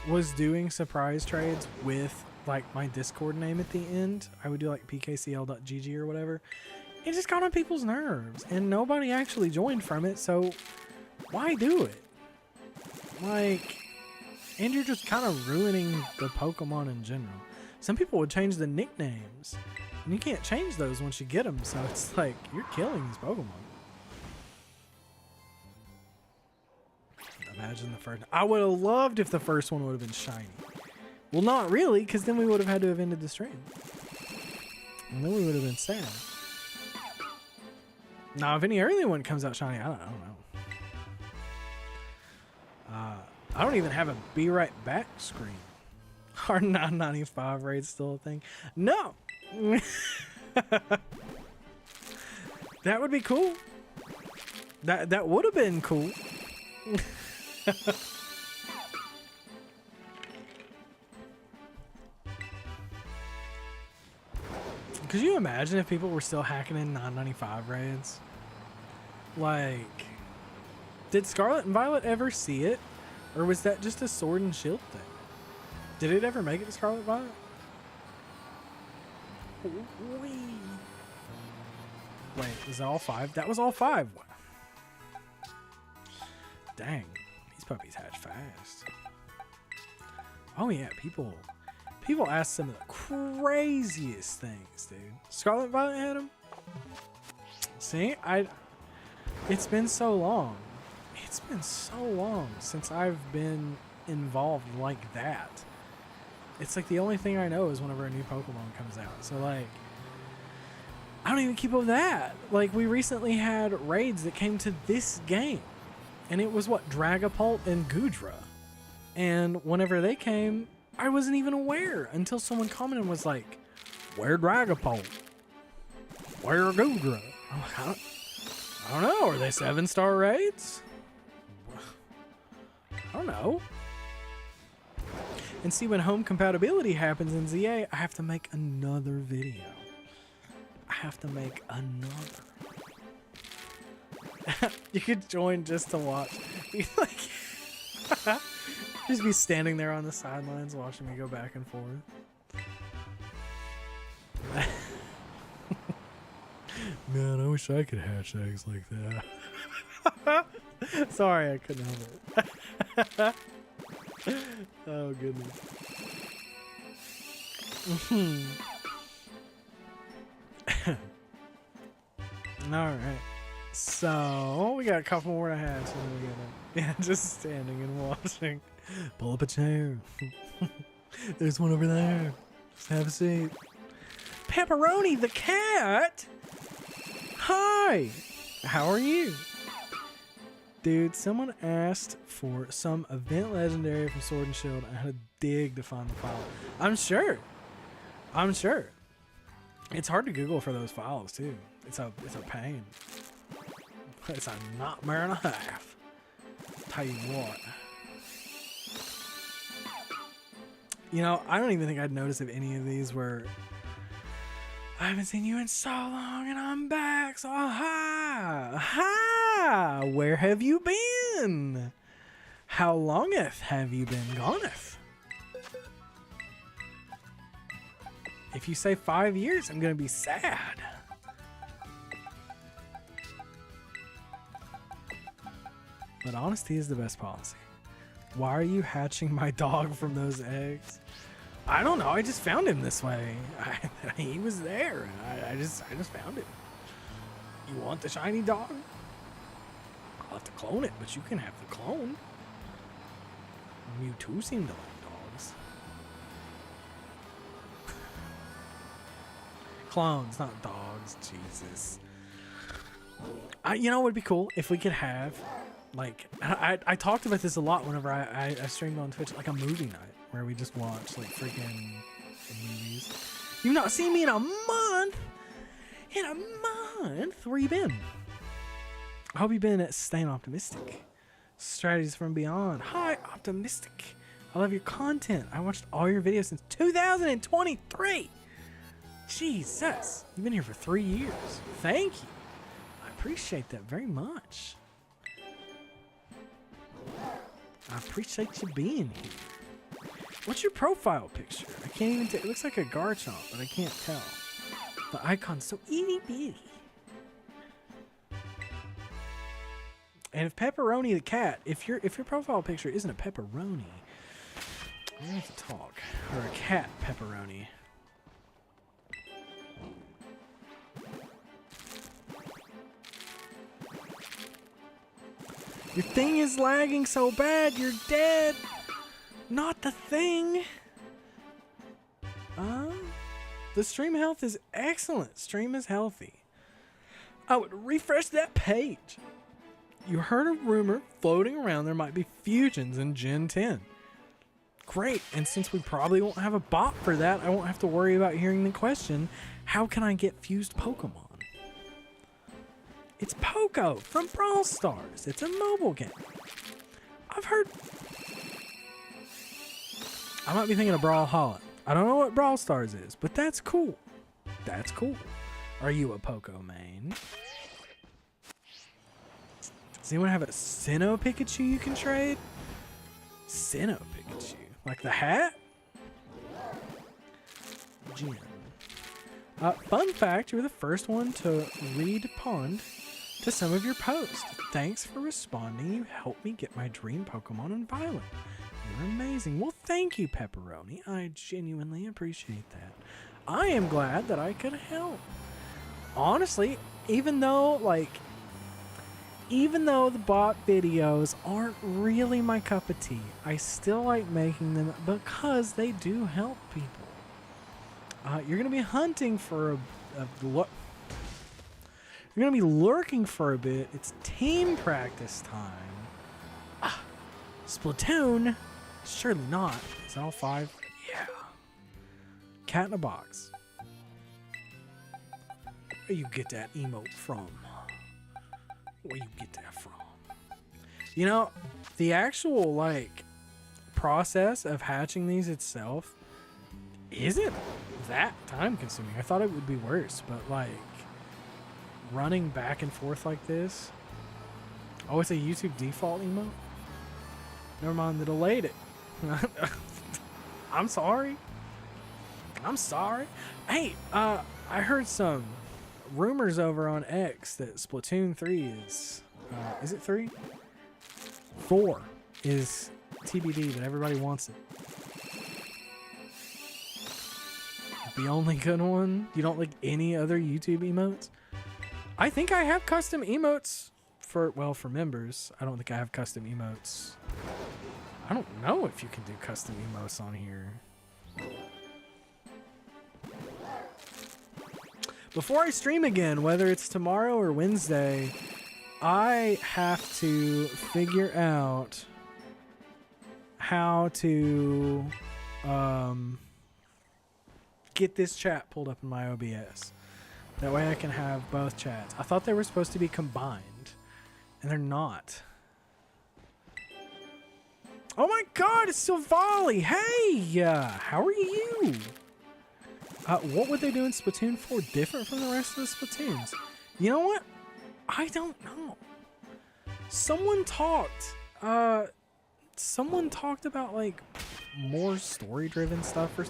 Speaker 1: was doing surprise trades with like my Discord name at the end. I would do like pkcl.gg or whatever. It just got on people's nerves and nobody actually joined from it. So why do it? Like, and you're just kind of ruining the Pokemon in general. Some people would change the nicknames and you can't change those once you get them. So it's like, you're killing these Pokemon. Imagine the first. I would have loved if the first one would have been shiny. Well, not really, because then we would have had to have ended the stream. And then we would have been sad. Now, if any early one comes out shiny, I don't know. I don't even have a be right back screen. Our 995 raid's still a thing. No! That would be cool. That would have been cool. Could you imagine if people were still hacking in 995 raids? Like, did Scarlet and Violet ever see it? Or was that just a Sword and Shield thing? Did it ever make it to Scarlet and Violet? Wait, was that all 5? That was all 5. Dang, these puppies hatch fast. Oh yeah, people ask some of the craziest things, dude. Scarlet and Violet had them. See, it's been so long. It's been so long since I've been involved like that. It's like the only thing I know is whenever a new Pokemon comes out. So like, I don't even keep up with that. Like, we recently had raids that came to this game. And it was what? Dragapult and Goodra. And whenever they came, I wasn't even aware until someone commented and was like, where Dragapult? Where Goodra? I'm like, I don't know. Are they 7-star raids? I don't know. And see, when home compatibility happens in ZA, I have to make another video. I have to make another. You could join just to watch. Like, just be standing there on the sidelines watching me go back and forth. Man, I wish I could hatch eggs like that. Sorry, I couldn't help it. Oh, goodness. Alright. So, we got a couple more to hatch. Yeah, just standing and watching. Pull up a chair. There's one over there. Just have a seat. Pepperoni the cat! Hi! How are you? Dude, someone asked for some event legendary from Sword and Shield. I had to dig to find the file. I'm sure. It's hard to Google for those files too. It's a pain. It's a nightmare and a half. Tell you what. You know, I don't even think I'd notice if any of these were I haven't seen you in so long and I'm back. So aha. Aha. Where have you been? How longeth have you been goneth? If you say 5 years, I'm going to be sad. But honesty is the best policy. Why are you hatching my dog from those eggs? I don't know. I just found him this way. He was there. I just found him. You want the shiny dog? I'll have to clone it, but you can have the clone. You too seem to like dogs. Clones, not dogs. Jesus. You know what would be cool if we could have, like, I talked about this a lot whenever I streamed on Twitch, like a movie night where we just watch like freaking movies. You've not seen me in a month. In a month. Where you been? I hope you've been staying optimistic. Strategies from Beyond. Hi, optimistic. I love your content. I watched all your videos since 2023. Jesus. You've been here for 3 years. Thank you. I appreciate that very much. I appreciate you being here. What's your profile picture? I can't even tell. It looks like a Garchomp, but I can't tell. The icon's so itty bitty. And if Pepperoni the cat, if your profile picture isn't a pepperoni, we have to talk. Or a cat pepperoni. Your thing is lagging so bad, you're dead. Not the thing. The stream health is excellent. Stream is healthy. I would refresh that page. You heard a rumor floating around there might be fusions in Gen 10. Great, and since we probably won't have a bot for that, I won't have to worry about hearing the question, how can I get fused Pokemon? It's Poco from Brawl Stars. It's a mobile game. I've heard... I might be thinking of Brawlhalla. I don't know what Brawl Stars is, but that's cool. That's cool. Are you a Poco main? Does anyone have a Sinnoh Pikachu you can trade? Sinnoh Pikachu? Like the hat? Gin. Fun fact, you were the first one to respond to some of your posts. Thanks for responding. You helped me get my dream Pokemon in Violet. You're amazing. Well, thank you, Pepperoni. I genuinely appreciate that. I am glad that I could help. Honestly, even though the bot videos aren't really my cup of tea, I still like making them because they do help people. You're going to be hunting for you're going to be lurking for a bit. It's team practice time. Splatoon? Surely not. Is that all 5? Yeah. Cat in a box. Where you get that emote from? Where you get that from? You know, the actual, like, process of hatching these itself isn't that time consuming. I thought it would be worse, but, like, running back and forth like this. Oh, it's a YouTube default emote? Never mind, they delayed it. I'm sorry. I'm sorry. Hey, I heard some rumors over on X that Splatoon 3 is it 3? 4 is TBD, but everybody wants it. The only good one? You don't like any other YouTube emotes? I think I have custom emotes for members. I don't think I have custom emotes. I don't know if you can do custom emotes on here. Before I stream again, whether it's tomorrow or Wednesday, I have to figure out how to get this chat pulled up in my OBS. That way I can have both chats. I thought they were supposed to be combined, and they're not. Oh my god, it's Silvally! Hey! How are you? What would they do in Splatoon 4 different from the rest of the Splatoons? You know what? I don't know. Someone talked about like more story-driven stuff or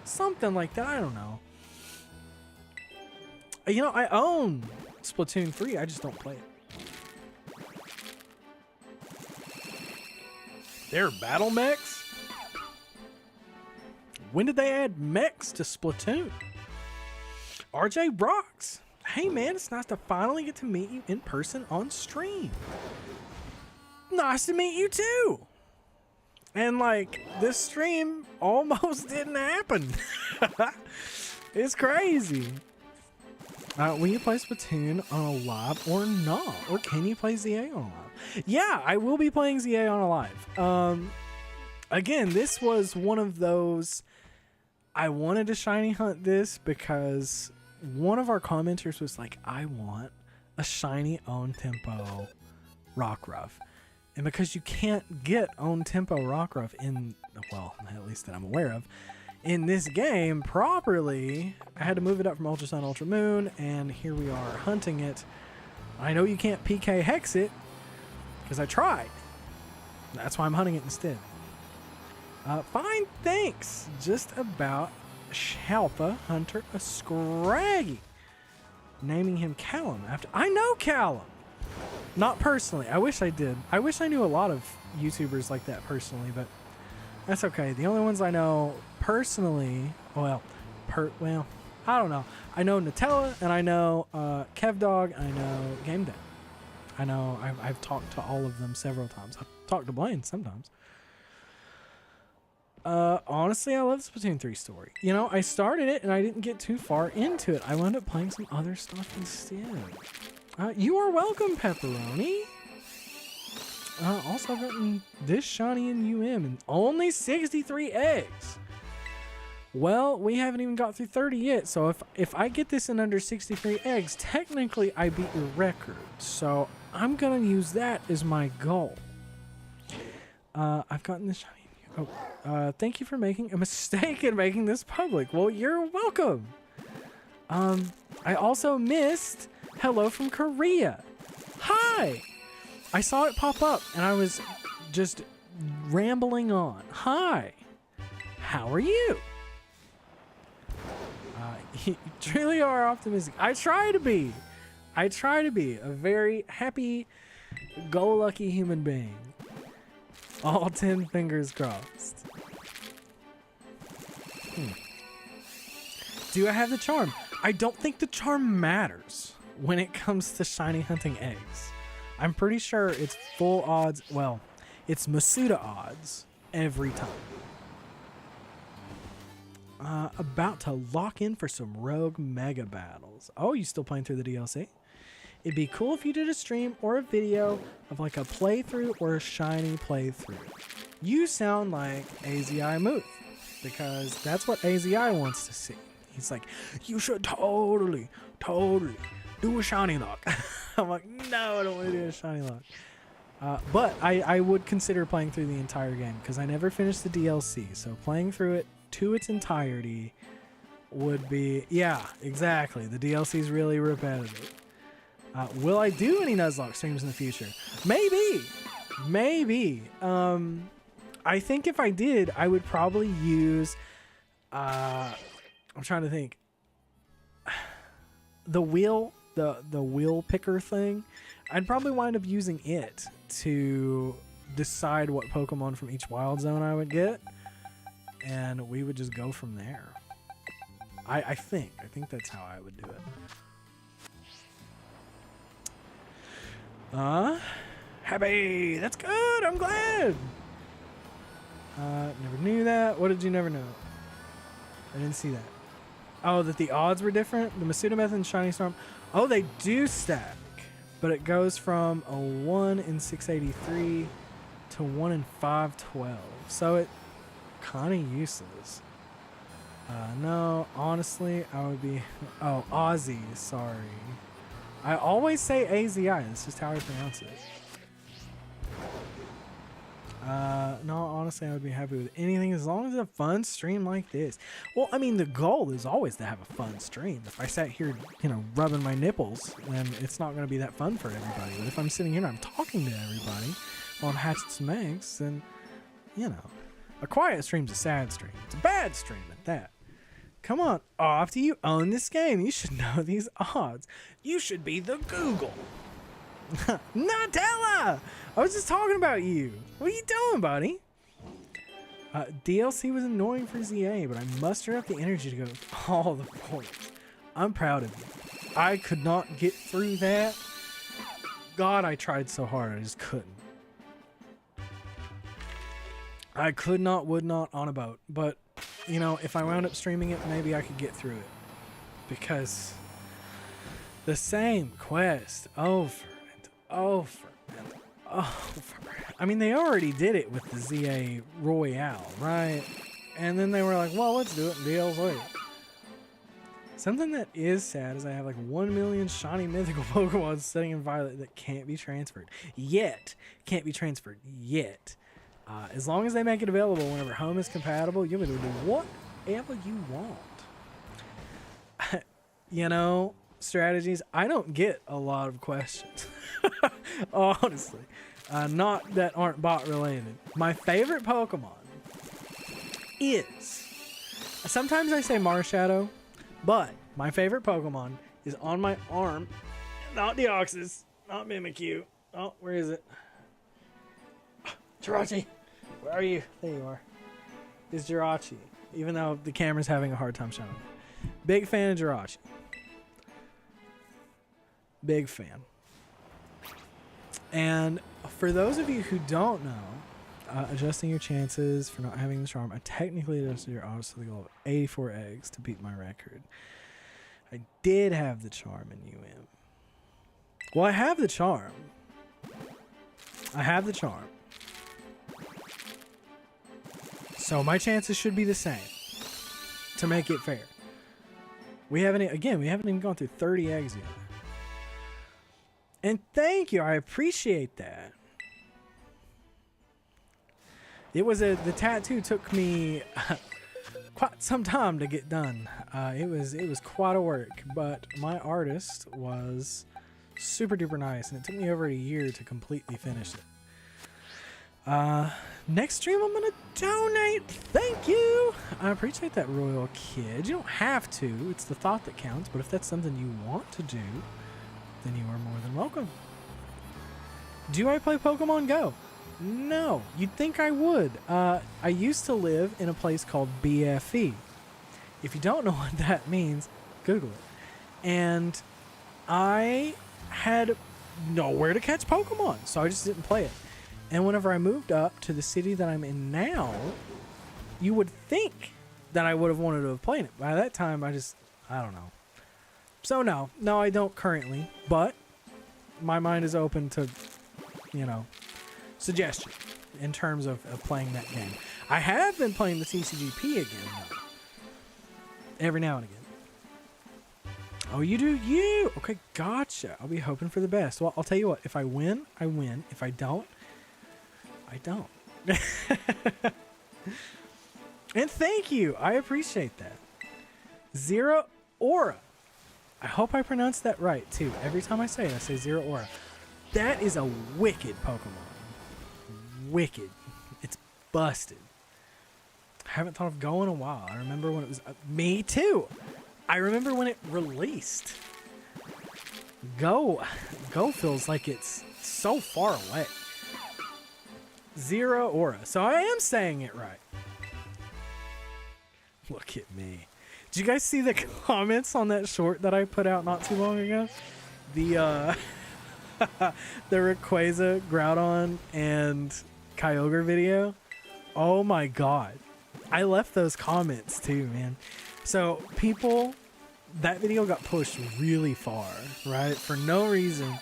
Speaker 1: something like that. I don't know. You know, I own Splatoon 3. I just don't play it. They're battle mechs? When did they add mechs to Splatoon? RJ rocks. Hey man, it's nice to finally get to meet you in person on stream. Nice to meet you too. And like, this stream almost didn't happen. It's crazy. Will you play Splatoon on a live or not? Or can you play ZA on a live? Yeah, I will be playing ZA on a live. Again, this was one of those, I wanted to shiny hunt this because one of our commenters was like, I want a shiny Own Tempo Rockruff. And because you can't get Own Tempo Rockruff in, well, at least that I'm aware of, in this game properly, I had to move it up from Ultra Sun, Ultra Moon, and here we are hunting it. I know you can't PK Hex it, because I tried. That's why I'm hunting it instead. Fine, thanks. Just about Shalpa Hunter a Scraggy. Naming him Callum after... I know Callum! Not personally. I wish I did. I wish I knew a lot of YouTubers like that personally, but that's okay. The only ones I know personally, well, I don't know. I know Nutella, and I know KevDog, and I know Game Day. I know I've talked to all of them several times. I've talked to Blaine sometimes. Honestly, I love the Splatoon 3 story. You know, I started it, and I didn't get too far into it. I wound up playing some other stuff instead. You are welcome, Pepperoni. Also, I've gotten this shiny in UM and only 63 eggs. Well, we haven't even got through 30 yet, so if I get this in under 63 eggs, technically I beat your record. So I'm gonna use that as my goal. I've gotten this shiny. Oh, thank you for making a mistake in making this public. Well, you're welcome. I also missed hello from Korea. Hi. I saw it pop up and I was just rambling on. Hi. How are you? You truly are optimistic. I try to be a very happy, go lucky human being. All 10 fingers crossed. Do I have the charm? I don't think the charm matters when it comes to shiny hunting eggs. I'm pretty sure it's full odds. Well, it's Masuda odds every time. About to lock in for some rogue mega battles. Oh, you still playing through the DLC? It'd be cool if you did a stream or a video of like a playthrough or a shiny playthrough. You sound like AZI Muth, because that's what AZI wants to see. He's like, you should totally do a shiny lock. I'm like, no, I don't want to do a shiny lock. But I would consider playing through the entire game because I never finished the DLC. So playing through it to its entirety would be, yeah, exactly. The DLC is really repetitive. Will I do any Nuzlocke streams in the future? Maybe. I think if I did, I would probably use, I'm trying to think, the wheel picker thing. I'd probably wind up using it to decide what Pokemon from each wild zone I would get, and we would just go from there. I think that's how I would do it. Happy! That's good! I'm glad! Never knew that. What did you never know? I didn't see that. Oh, that the odds were different? The Masuda Method and Shiny Storm. Oh, they do stack. But it goes from a 1 in 683 to 1 in 512. So it kind of useless. No, honestly, I would be... Oh, Aussie, sorry. I always say AZI. That's just how I pronounce it. No, honestly, I would be happy with anything as long as it's a fun stream like this. Well, I mean, the goal is always to have a fun stream. If I sat here, rubbing my nipples, then it's not going to be that fun for everybody. But if I'm sitting here and I'm talking to everybody while I'm hatching some eggs, then, a quiet stream's a sad stream. It's a bad stream at that. Come on, after you own this game, you should know these odds. You should be the Google. Nutella! I was just talking about you. What are you doing, buddy? DLC was annoying for ZA, but I mustered up the energy to go all the points. I'm proud of you. I could not get through that. God, I tried so hard, I just couldn't. I could not, would not on a boat. But, if I wound up streaming it, maybe I could get through it. Because the same quest over and over and over. I mean, they already did it with the ZA Royale, right? And then they were like, well, let's do it in DLC. Something that is sad is I have like 1 million shiny mythical Pokemon sitting in Violet that can't be transferred. Can't be transferred yet. As long as they make it available whenever home is compatible, you'll be able to do whatever you want. Strategies. I don't get a lot of questions. Honestly. Not that aren't bot related. My favorite Pokemon is... Sometimes I say Marshadow, but my favorite Pokemon is on my arm. Not Deoxys. Not Mimikyu. Oh, where is it? Jirachi. Where are you? There you are. It's Jirachi. Even though the camera's having a hard time showing it. Big fan of Jirachi. Big fan. And for those of you who don't know, adjusting your chances for not having the charm, I technically adjusted your odds to the goal of 84 eggs to beat my record. I did have the charm in UM. Well, I have the charm. So my chances should be the same to make it fair. We haven't even gone through 30 eggs yet. And thank you, I appreciate that. The tattoo took me quite some time to get done. It was quite a work, but my artist was super duper nice, and it took me over a year to completely finish it. Next stream I'm gonna donate. Thank you. I appreciate that, Royal Kid. You don't have to. It's the thought that counts. But if that's something you want to do, then you are more than welcome. Do I play Pokemon Go? No. You'd think I would. I used to live in a place called BFE. If you don't know what that means, Google it. And I had nowhere to catch Pokemon, so I just didn't play it. And whenever I moved up to the city that I'm in now, you would think that I would have wanted to have played it. By that time, I don't know. So no, I don't currently, but my mind is open to, suggestion in terms of playing that game. I have been playing the TCGP again, though. Every now and again. Oh, you do? You? Okay, gotcha. I'll be hoping for the best. Well, I'll tell you what. If I win, I win. If I don't, I don't. And thank you. I appreciate that. Zero Aura. I hope I pronounced that right, too. Every time I say it, I say Zero Aura. That is a wicked Pokemon. Wicked. It's busted. I haven't thought of Go in a while. I remember when it was... me, too. I remember when it released. Go feels like it's so far away. Zero Aura. So I am saying it right. Look at me. Did you guys see the comments on that short that I put out not too long ago? The Rayquaza, Groudon, and Kyogre video? Oh my god. I left those comments too, man. So that video got pushed really far, right? For no reason.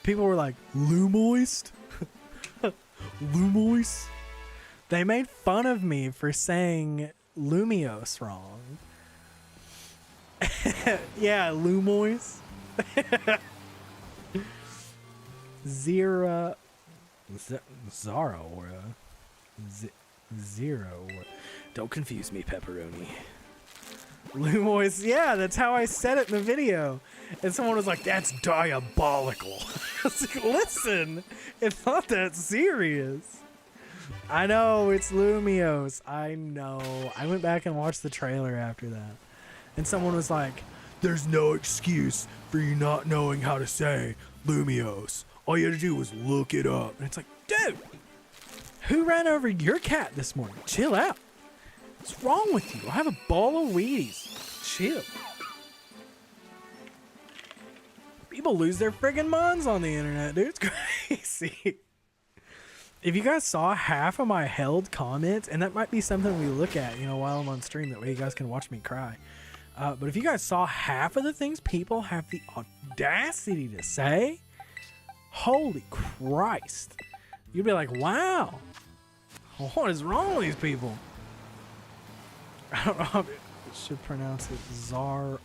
Speaker 1: People were like, Lumoist? Lumoist? They made fun of me for saying Lumiose wrong. Yeah, Lumoise. Zara Aura. Zero. Don't confuse me, pepperoni. Lumois, yeah, that's how I said it in the video. And someone was like, that's diabolical. I was like, listen, it's not that serious. I know, it's Lumios. I know. I went back and watched the trailer after that. And someone was like, there's no excuse for you not knowing how to say Lumios. All you had to do was look it up. And it's like, dude, who ran over your cat this morning? Chill out. What's wrong with you? I have a bowl of Wheaties. Chill. People lose their friggin' minds on the internet, dude. It's crazy. If you guys saw half of my held comments, and that might be something we look at, you know, while I'm on stream, that way you guys can watch me cry. But if you guys saw half of the things people have the audacity to say, holy Christ. You'd be like, wow, what is wrong with these people? I don't know if it should pronounce it Zara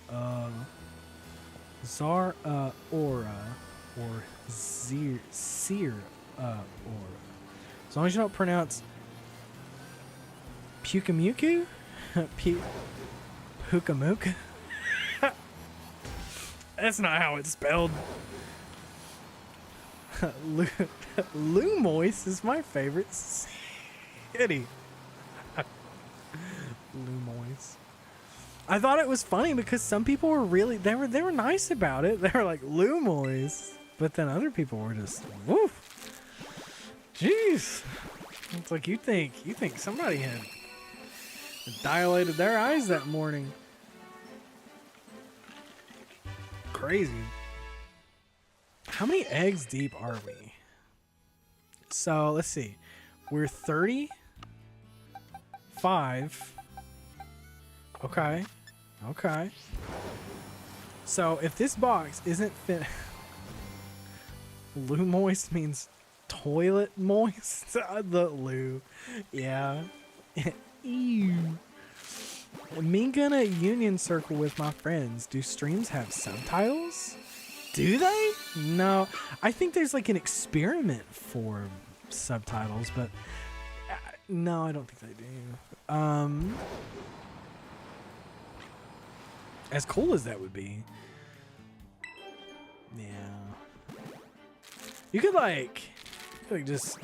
Speaker 1: Aura or Seer Aura. As long as you don't pronounce Pukamuku, Pukamuka. That's not how it's spelled. Lumois is my favorite city. Lumois. I thought it was funny because some people were really they were nice about it. They were like Lumois, but then other people were just woof. Jeez. It's like you think somebody had dilated their eyes that morning. Crazy. How many eggs deep are we? So let's see. We're 35. Okay. Okay. So if this box isn't fit, Lou moist means toilet moist. The Lou. Yeah. Ew. Me gonna union circle with my friends. Do streams have subtitles? Do they? No. I think there's like an experiment for subtitles, but no, I don't think they do. As cool as that would be. Yeah. You could like just,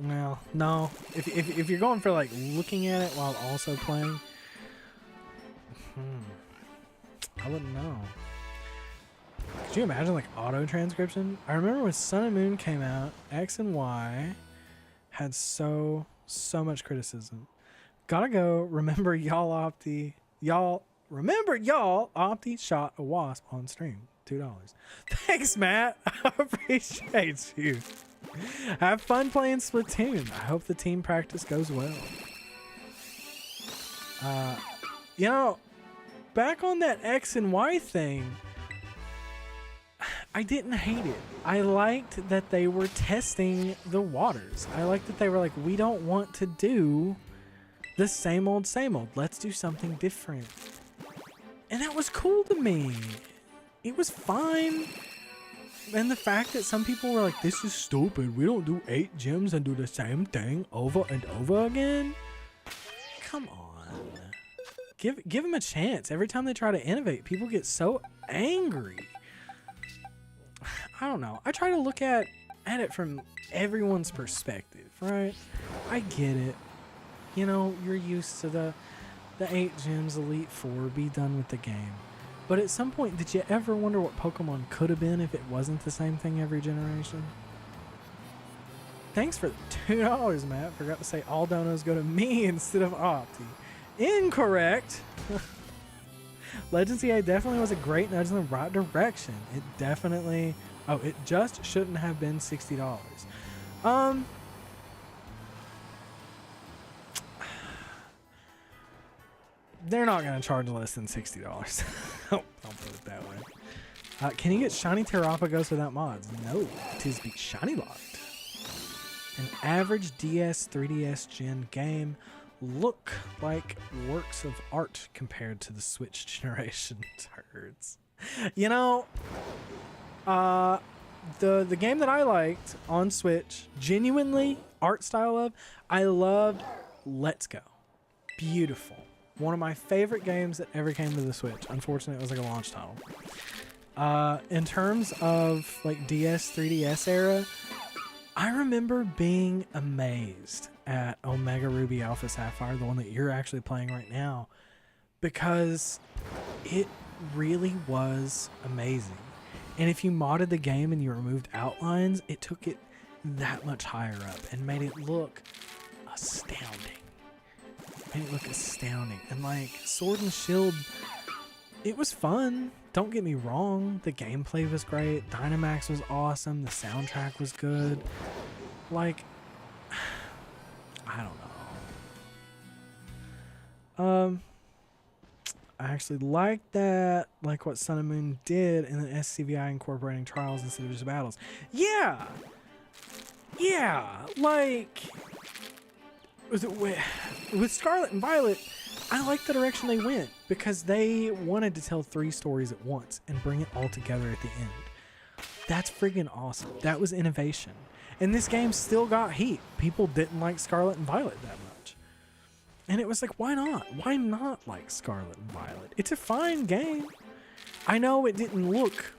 Speaker 1: well, no. If you're going for like looking at it while also playing, I wouldn't know. Could you imagine like auto transcription? I remember when Sun and Moon came out, X and Y had so much criticism. Gotta go. Remember y'all Opti shot a wasp on stream. $2. Thanks, Matt. I appreciate you. Have fun playing Splatoon. I hope the team practice goes well. You know, back on that X and Y thing, I didn't hate it. I liked that they were testing the waters. I liked that they were like, we don't want to do the same old, same old. Let's do something different. And that was cool to me. It was fine. And the fact that some people were like, this is stupid. We don't do 8 gyms and do the same thing over and over again. Come on. Give them a chance. Every time they try to innovate, people get so angry. I don't know. I try to look at it from everyone's perspective, right? I get it. You know, you're used to the 8 gyms, Elite 4, be done with the game. But at some point, did you ever wonder what Pokemon could have been if it wasn't the same thing every generation? Thanks for the $2, Matt. Forgot to say all donos go to me instead of Opti. Incorrect. Legends EA definitely was a great nudge in the right direction. It definitely... Oh, it just shouldn't have been $60. They're not going to charge less than $60. I'll put it that way. Can you get Shiny Terrapagos without mods? No, tis be Shiny locked. An average DS 3DS gen game look like works of art compared to the Switch generation turds. You know, the game that I liked on Switch, genuinely art style of, I loved Let's Go. Beautiful. One of my favorite games that ever came to the Switch. Unfortunately, it was like a launch title. In terms of like DS, 3DS era, I remember being amazed at Omega Ruby Alpha Sapphire, the one that you're actually playing right now, because it really was amazing. And if you modded the game and you removed outlines, it took it that much higher up and made it look astounding. And like Sword and Shield, it was fun. Don't get me wrong. The gameplay was great. Dynamax was awesome. The soundtrack was good. Like, I don't know. I actually like that, like what Sun and Moon did in the SCVI incorporating trials instead of just battles. Yeah, like with Scarlet and Violet, I like the direction they went because they wanted to tell 3 stories at once and bring it all together at the end. That's friggin' awesome. That was innovation. And this game still got heat. People didn't like Scarlet and Violet that much. And it was like, why not? Why not like Scarlet and Violet? It's a fine game. I know it didn't look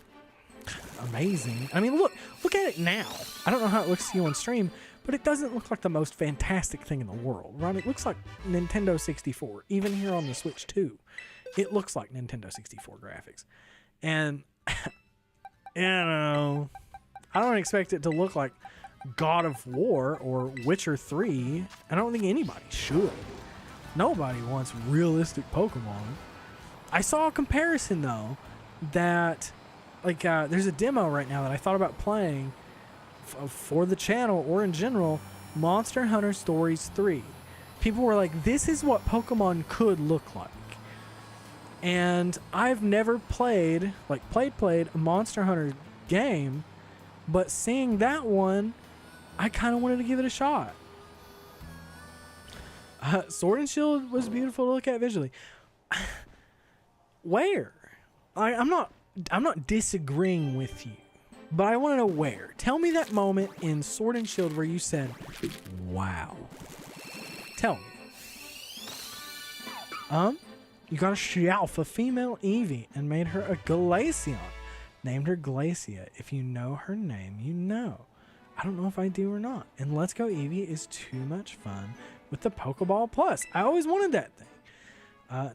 Speaker 1: amazing. I mean, look at it now. I don't know how it looks to you on stream, but it doesn't look like the most fantastic thing in the world, right? It looks like Nintendo 64, even here on the Switch 2. It looks like Nintendo 64 graphics. And, you know, I don't expect it to look like God of War or Witcher 3. I don't think anybody should. Nobody wants realistic Pokemon. I saw a comparison, though, that, like, there's a demo right now that I thought about playing for the channel or in general, Monster Hunter Stories 3. People were like, this is what Pokemon could look like. And I've never played a Monster Hunter game, but seeing that one, I kind of wanted to give it a shot. Sword and Shield was beautiful to look at visually. Where? I'm not disagreeing with you, but I want to know where. Tell me that moment in Sword and Shield where you said, wow. Tell me. You got a shelf, a female Eevee, and made her a Glaceon. Named her Glacia. If you know her name, you know. I don't know if I do or not. And Let's Go Eevee is too much fun with the Pokeball Plus. I always wanted that thing.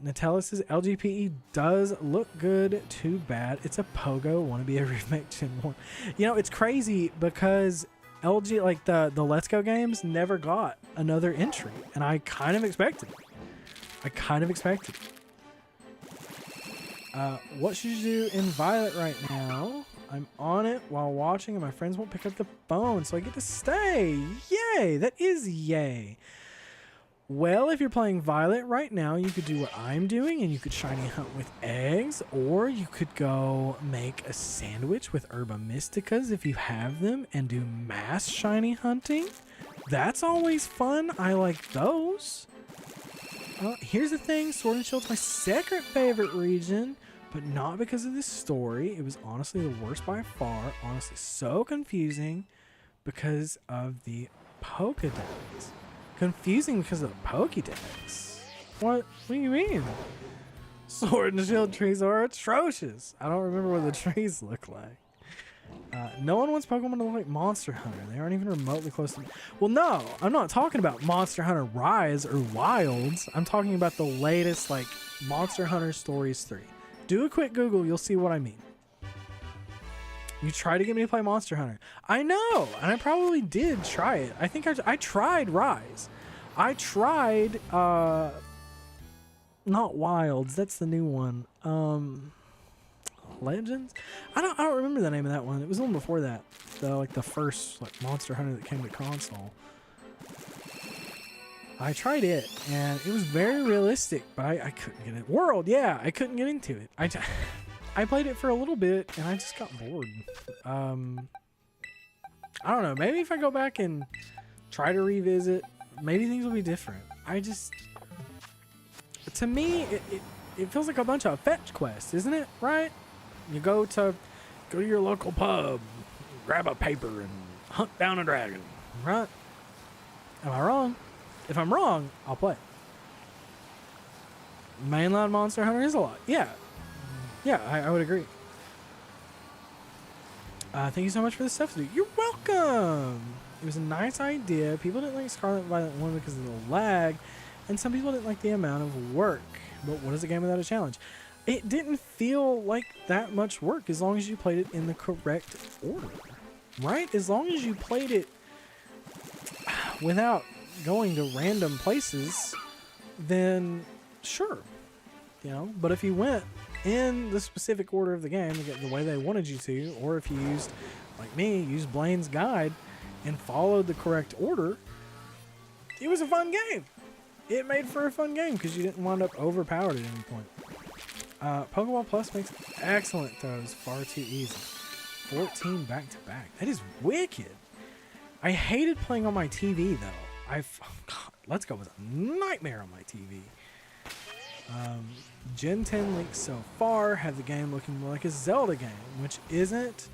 Speaker 1: Natellis' LGPE does look good. Too bad it's a Pogo. Want to be a remake Gen 1. You know, it's crazy because LG, like the Let's Go games, never got another entry. And I kind of expected it. What should you do in Violet right now? I'm on it while watching and my friends won't pick up the phone, so I get to stay. Yay! That is yay. Well, if you're playing Violet right now, you could do what I'm doing and you could shiny hunt with eggs, or you could go make a sandwich with Herba Mysticas if you have them and do mass shiny hunting. That's always fun. I like those. Here's the thing, Sword and Shield's my second favorite region, but not because of this story. It was honestly the worst by far. Honestly, so confusing because of the Pokedex. Confusing because of the Pokedex. What do you mean? Sword and Shield trees are atrocious. I don't remember what the trees look like. No one wants Pokemon to look like Monster Hunter. They aren't even remotely close to... Well, no, I'm not talking about Monster Hunter Rise or Wilds. I'm talking about the latest, like, Monster Hunter Stories 3. Do a quick Google. You'll see what I mean. You tried to get me to play Monster Hunter. I know, and I probably did try it. I think I tried Rise. I tried... not Wilds. That's the new one. Legends? I don't remember the name of that one. It was the one before that. The first Monster Hunter that came to console. I tried it and it was very realistic, but I couldn't get it. World, yeah, I couldn't get into it. I played it for a little bit and I just got bored. I don't know. Maybe if I go back and try to revisit, maybe things will be different. To me, it feels like a bunch of fetch quests, isn't it? Right? You go to your local pub, grab a paper and hunt down a dragon. Right? Am I wrong? If I'm wrong, I'll play. Mainline Monster Hunter is a lot. Yeah. Yeah, I would agree. Thank you so much for the stuff, dude. You're welcome. It was a nice idea. People didn't like Scarlet Violet 1 because of the lag, and some people didn't like the amount of work. But what is a game without a challenge? It didn't feel like that much work as long as you played it in the correct order, right? As long as you played it without going to random places, then sure, you know. But if you went in the specific order of the game, the way they wanted you to, or if you used, like me, used Blaine's guide and followed the correct order, it was a fun game. It made for a fun game because you didn't wind up overpowered at any point. Pokeball Plus makes excellent throws far too easy. 14 back to back. That is wicked. I hated playing on my TV though. God, Let's Go was a nightmare on my TV. Gen 10 leaks so far have the game looking more like a Zelda game, which isn't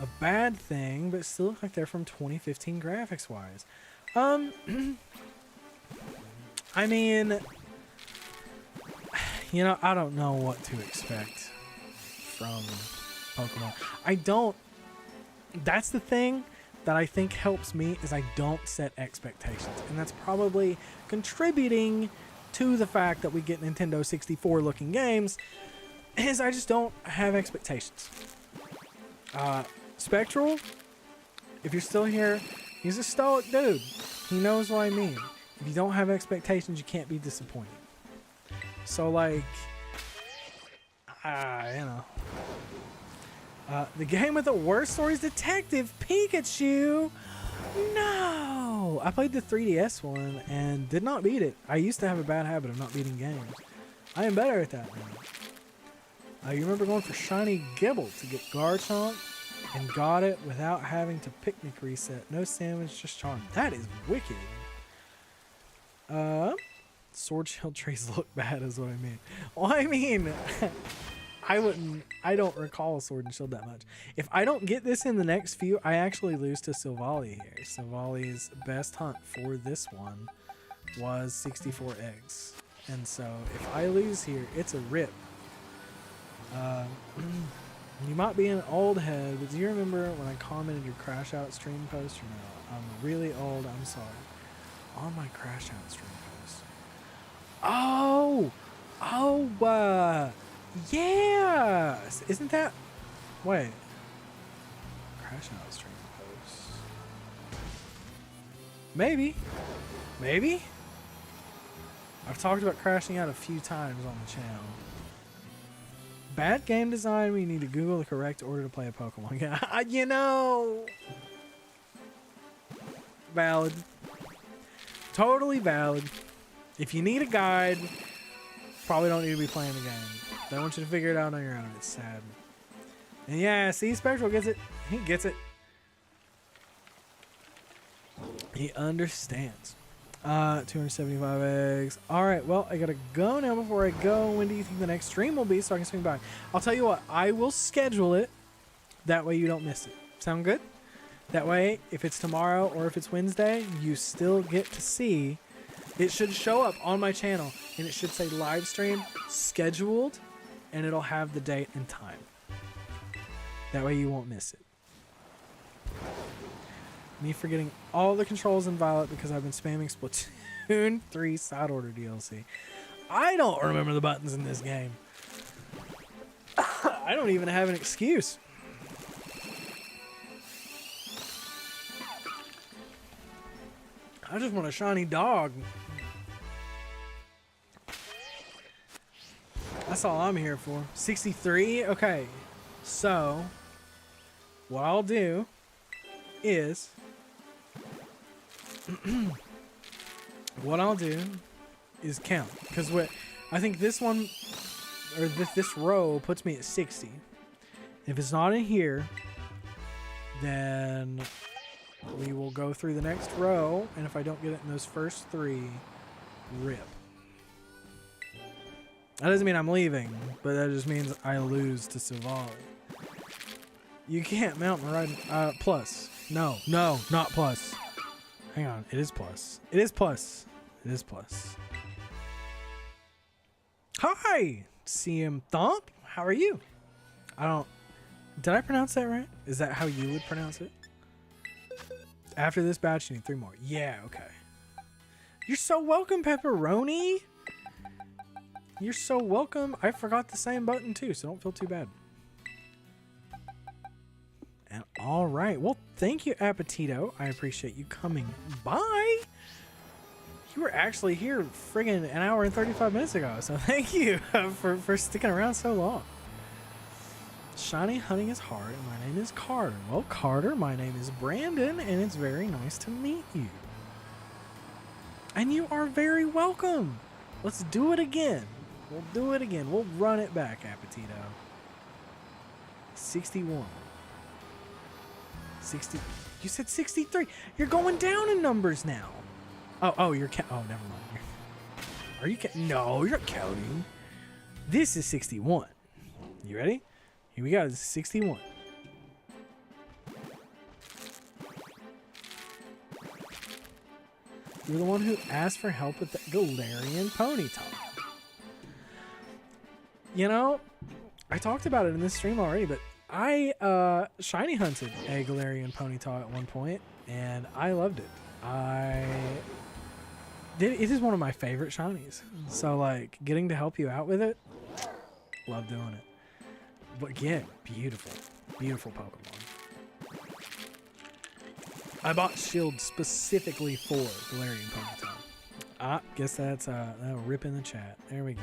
Speaker 1: a bad thing, but still look like they're from 2015 graphics wise. I mean, you know, I don't know what to expect from Pokemon. That's the thing that I think helps me, is I don't set expectations. And that's probably contributing to the fact that we get Nintendo 64 looking games, is I just don't have expectations. Spectral, if you're still here, he's a stoic dude. He knows what I mean. If you don't have expectations, you can't be disappointed. So, like, you know. The game with the worst story is Detective Pikachu. No! I played the 3DS one and did not beat it. I used to have a bad habit of not beating games. I am better at that now. You remember going for Shiny Gibble to get Garchomp and got it without having to picnic reset. No sandwich, just charm. That is wicked. Sword Shield trees look bad is what I mean. Well, I mean, I don't recall Sword and Shield that much. If I don't get this in the next few, I actually lose to Silvally here. Silvally's best hunt for this one was 64 eggs. And so if I lose here, it's a rip. You might be an old head, but do you remember when I commented your Crash Out stream post or no? I'm really old, I'm sorry. On my Crash Out stream post. Yeah! Isn't that... Wait. Crash Out stream post. Maybe. Maybe? I've talked about crashing out a few times on the channel. Bad game design, we need to Google the correct order to play a Pokemon game. You know... Valid. Totally valid. If you need a guide, probably don't need to be playing the game. They want you to figure it out on your own. It's sad. And yeah, see, Spectral gets it. He gets it. He understands. 275 eggs. Alright, well, I gotta go now. Before I go, when do you think the next stream will be so I can swing by? I'll tell you what, I will schedule it. That way you don't miss it. Sound good? That way, if it's tomorrow or if it's Wednesday, you still get to see. It should show up on my channel, and it should say live stream scheduled, and it'll have the date and time. That way you won't miss it. Me forgetting all the controls in Violet because I've been spamming Splatoon 3 side order DLC. I don't remember the buttons in this game. I don't even have an excuse. I just want a shiny dog. That's all I'm here for. 63? Okay. So, what I'll do is... count. Because I think this one, or this row puts me at 60. If it's not in here, then... we will go through the next row, and if I don't get it in those first 3, rip. That doesn't mean I'm leaving, but that just means I lose to Silvally. You can't mountain ride. Plus. No, not plus. Hang on. It is plus. It is plus. It is plus. Hi, CM Thump. How are you? Did I pronounce that right? Is that how you would pronounce it? After this batch, you need 3 more. Yeah, okay. You're so welcome, Pepperoni. You're so welcome. I forgot the same button too, so don't feel too bad. And all right. Well, thank you, Appetito. I appreciate you coming by. You were actually here friggin' an hour and 35 minutes ago, so thank you for sticking around so long. Shiny hunting is hard, and my name is Carter. Well, Carter, my name is Brandon, and it's very nice to meet you. And you are very welcome. Let's do it again. We'll do it again. We'll run it back, Appetito. 61. 60. You said 63. You're going down in numbers now. Oh, you're oh, never mind. Are you no, you're not counting. This is 61. You ready? Here we go. This is 61. You're the one who asked for help with the Galarian Ponyta. You know, I talked about it in this stream already, but I shiny hunted a Galarian Ponyta at one point, and I loved it. It is one of my favorite shinies. So, like, getting to help you out with it, love doing it. But again, beautiful, beautiful Pokemon. I bought Shield specifically for Galarian Ponyta. Guess that's a rip in the chat. There we go.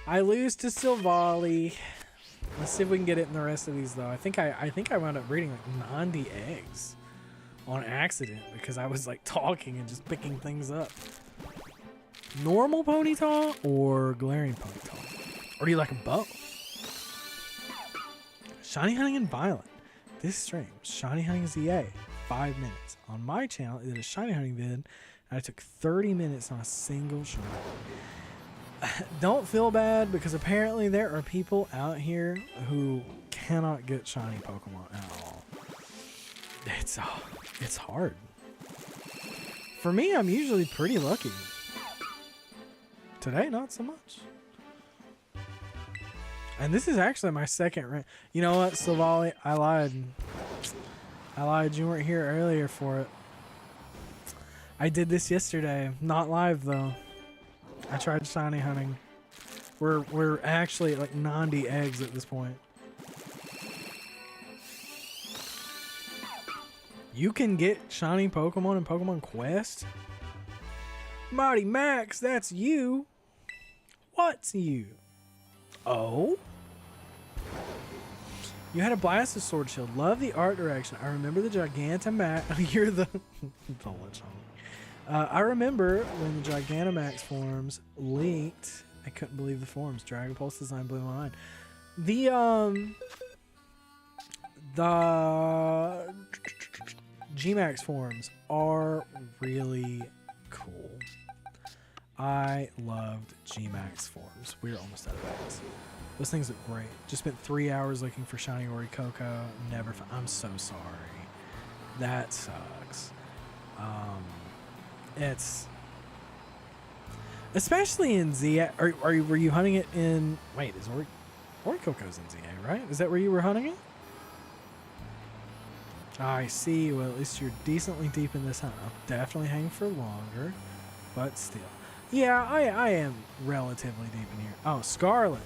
Speaker 1: I lose to Silvally. Let's see if we can get it in the rest of these, though. I think I wound up breeding like 90 eggs on accident because I was like talking and just picking things up. Normal Ponyta or Galarian Ponyta? Or do you like them both? Shiny hunting and Violet. This stream, shiny hunting ZA, 5 minutes. On my channel, it is a shiny hunting vid, and I took 30 minutes on a single shiny. Don't feel bad, because apparently there are people out here who cannot get shiny Pokemon at all. It's hard. For me, I'm usually pretty lucky. Today, not so much. And this is actually my second rank. You know what, Silvally? I lied. You weren't here earlier for it. I did this yesterday. Not live, though. I tried shiny hunting. We're actually at like 90 eggs at this point. You can get shiny Pokemon in Pokemon Quest? Mighty Max, that's you. What's you? Oh? You had a Blastoise Shield. Love the art direction. I remember the Gigantamax. You're the I remember when the Gigantamax forms leaked. I couldn't believe the forms. Dragon Pulse design blew my mind. The Gmax forms are really cool. I loved Gmax forms. We were almost out of eggs. Those things look great. Just spent 3 hours looking for shiny Orichalcoo. Never found. I'm so sorry. That sucks. It's especially in ZA. Were you hunting it in? Wait, is Orichalcoo's in ZA, right? Is that where you were hunting it? I see. Well, at least you're decently deep in this hunt. I'll definitely hang for longer, but still. Yeah, I am relatively deep in here. Oh, Scarlet.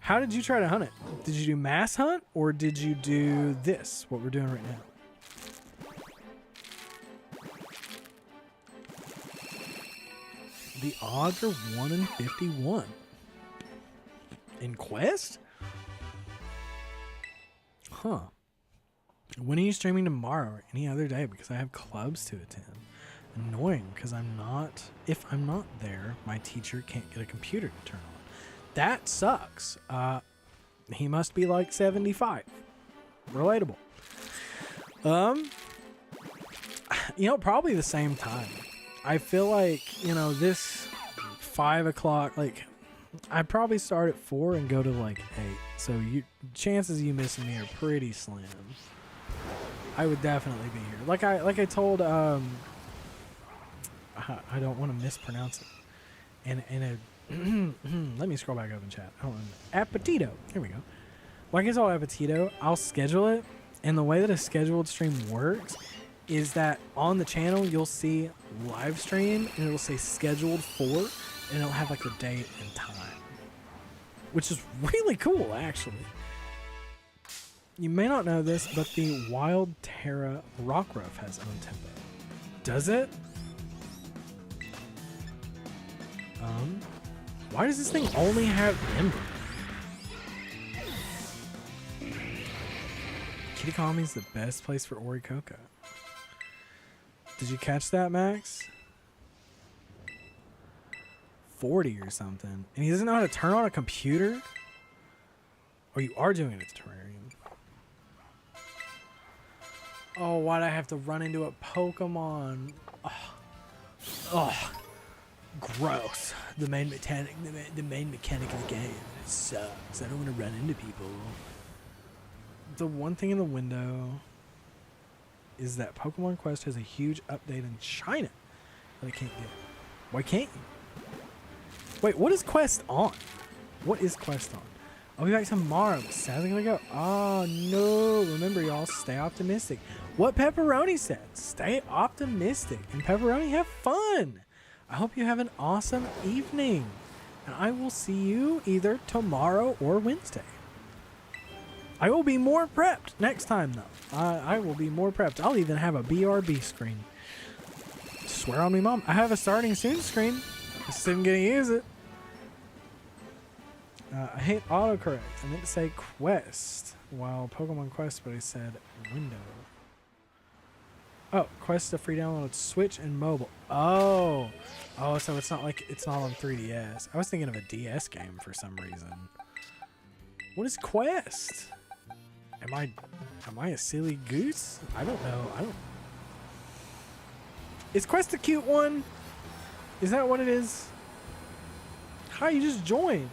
Speaker 1: How did you try to hunt it? Did you do mass hunt or did you do this, what we're doing right now? The odds are 1 in 51. In Quest? Huh. When are you streaming tomorrow or any other day? Because I have clubs to attend. Annoying, because if I'm not there, my teacher can't get a computer to turn on. That sucks. He must be like 75. Relatable. Probably the same time. I feel like, this 5 o'clock, like I'd probably start at 4 and go to like 8. So chances you missing me are pretty slim. I would definitely be here. Like I told I don't want to mispronounce it. And let me scroll back up in chat. I don't know. Appetito. Here we go. Like I told Appetito, I'll schedule it, and the way that a scheduled stream works is that on the channel you'll see live stream and it'll say scheduled for, and it'll have like the date and time, which is really cool actually. You may not know this, but the Wild Terra Rockruff has Own Tempo. Does it? Why does this thing only have Ember? Kitakami's the best place for Orikoko. Did you catch that, Max? 40 or something. And he doesn't know how to turn on a computer? Or you are doing it at Terrarium. Oh, why'd I have to run into a Pokemon? Oh, gross. The main mechanic of the game. It sucks. I don't want to run into people. The one thing in the window is that Pokemon Quest has a huge update in China that I can't get. Why can't you? Wait, what is Quest on? What is Quest on? I'll be back tomorrow. Sadly gonna go. Oh no. Remember y'all, stay optimistic. What Pepperoni said. Stay optimistic. And Pepperoni, have fun. I hope you have an awesome evening. And I will see you either tomorrow or Wednesday. I will be more prepped next time though. I will be more prepped. I'll even have a BRB screen. Swear on me, Mom. I have a starting soon screen. Just didn't get to use it. I hate autocorrect. I meant to say Quest while Pokemon Quest, but I said window. Oh, Quest is a free download on Switch and mobile. Oh, so it's not on 3DS. I was thinking of a DS game for some reason. What is Quest? Am I a silly goose? I don't know. Is Quest a cute one? Is that what it is? Hi, you just joined.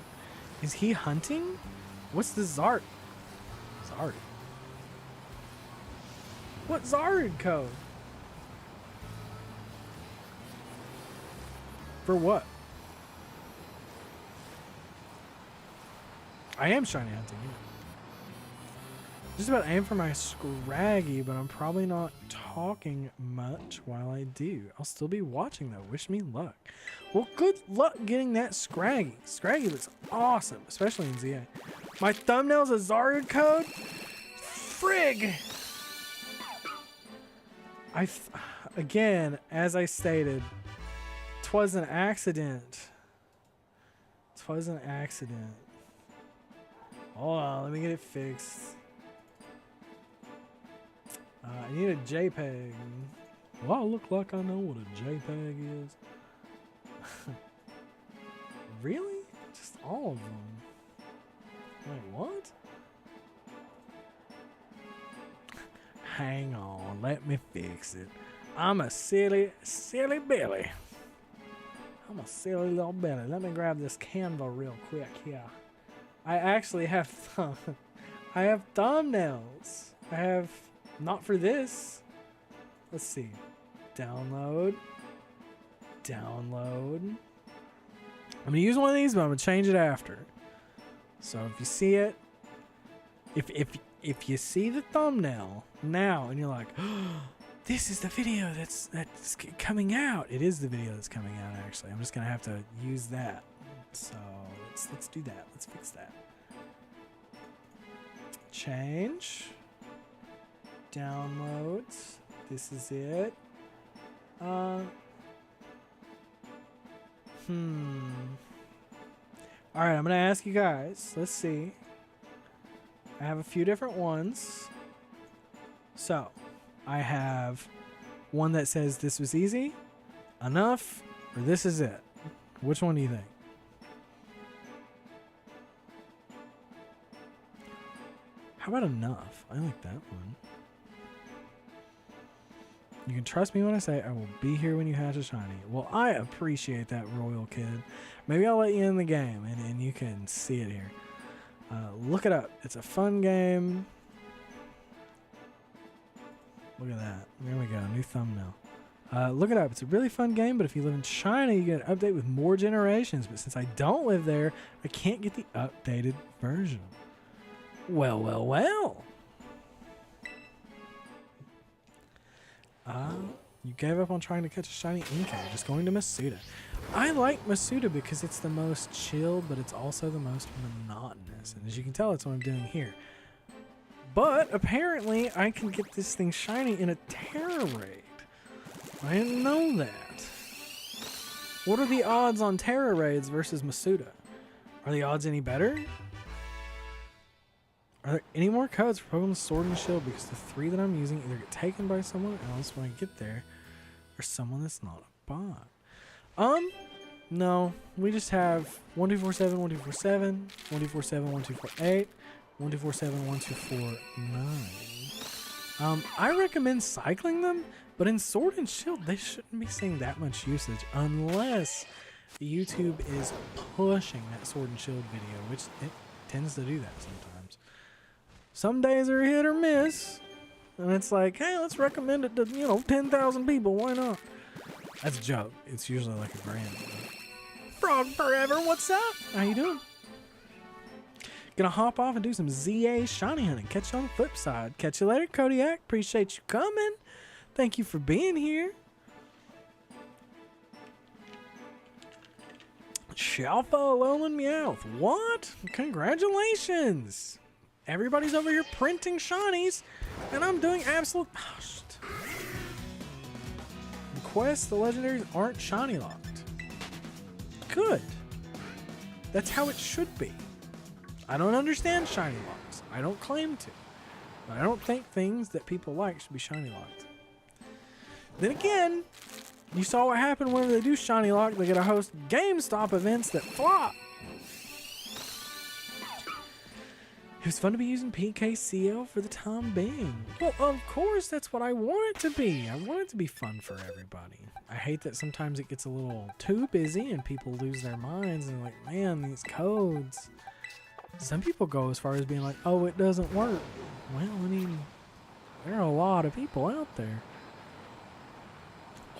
Speaker 1: Is he hunting? What's the Zard? Zard. What Zard code? For what? I am shiny hunting. Yeah. Just about aim for my Scraggy, but I'm probably not talking much while I do. I'll still be watching though. Wish me luck. Well, good luck getting that Scraggy. Scraggy looks awesome, especially in ZA. My thumbnail's a Zard code? Frig! Again, as I stated, 'twas an accident. 'Twas an accident. Hold on, let me get it fixed. I need a JPEG. Well, I look like I know what a JPEG is. Really? Just all of them? Wait, what? Hang on, let me fix it. I'm a silly Billy. I'm a silly little Billy. Let me grab this Canva real quick here. I actually have I have thumbnails. I have, not for this. Let's see. Download. I'm gonna use one of these, but I'm gonna change it after. So if you see it, if you see the thumbnail now and you're like, oh, this is the video that's coming out. It is the video that's coming out actually. I'm just gonna have to use that. So let's do that. Let's fix that. Change. Downloads. This is it. Alright, I'm gonna ask you guys. Let's see. I have a few different ones. So, I have one that says this was easy, enough, or this is it. Which one do you think? How about enough? I like that one. You can trust me when I say I will be here when you hatch a shiny. Well, I appreciate that, Royal Kid. Maybe I'll let you in the game and you can see it here. Look it up. It's a fun game. Look at that. There we go. New thumbnail. Look it up. It's a really fun game, but if you live in China, you get an update with more generations. But since I don't live there, I can't get the updated version. Well, well, well. You gave up on trying to catch a shiny Inkay, just going to Masuda. I like Masuda because it's the most chilled, but it's also the most monotonous. And as you can tell, that's what I'm doing here. But apparently, I can get this thing shiny in a Terra raid. I didn't know that. What are the odds on Terra raids versus Masuda? Are the odds any better? Are there any more codes for Pokemon Sword and Shield? Because the 3 that I'm using either get taken by someone else when I get there, or someone that's not a bot. No. We just have 1247, 1247, 1247, 1248, 1247, 1249. I recommend cycling them, but in Sword and Shield, they shouldn't be seeing that much usage unless YouTube is pushing that Sword and Shield video, which it tends to do that sometimes. Some days are hit or miss, and it's like, hey, let's recommend it to, 10,000 people. Why not? That's a joke. It's usually like a grand. Frog Forever, what's up? How you doing? Gonna hop off and do some ZA shiny hunting. Catch you on the flip side. Catch you later, Kodiak. Appreciate you coming. Thank you for being here. Shalfa Alolan Meowth. What? Congratulations. Everybody's over here printing shinies, and I'm doing absolute... Oh, shit. The quests, the legendaries aren't shiny locked. Good. That's how it should be. I don't understand shiny locks. I don't claim to. But I don't think things that people like should be shiny locked. Then again, you saw what happened whenever they do shiny lock. They get to host GameStop events that flop. It was fun to be using PKCL for the time being. Well, of course, that's what I want it to be. I want it to be fun for everybody. I hate that sometimes it gets a little too busy and people lose their minds and like, man, these codes. Some people go as far as being like, oh, it doesn't work. Well, I mean, there are a lot of people out there.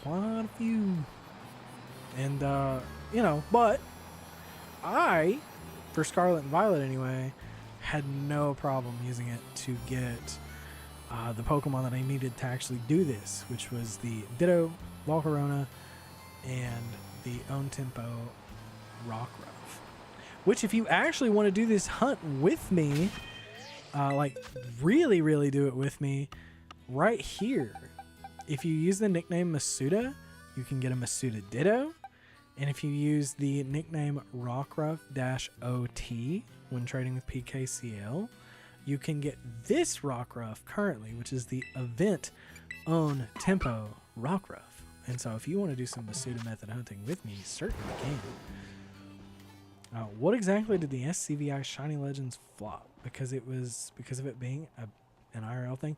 Speaker 1: Quite a few. And, but I, for Scarlet and Violet anyway, had no problem using it to get the Pokemon that I needed to actually do this, which was the Ditto, Volcarona, and the Own Tempo Rockruff. Which, if you actually want to do this hunt with me, like really, really do it with me, right here, if you use the nickname Masuda, you can get a Masuda Ditto. And if you use the nickname Rockruff-OT when trading with PKCL, you can get this Rockruff currently, which is the event Own Tempo Rockruff. And so if you want to do some Masuda method hunting with me, you certainly can. What exactly did the SCVI Shiny Legends flop? Because of it being an IRL thing?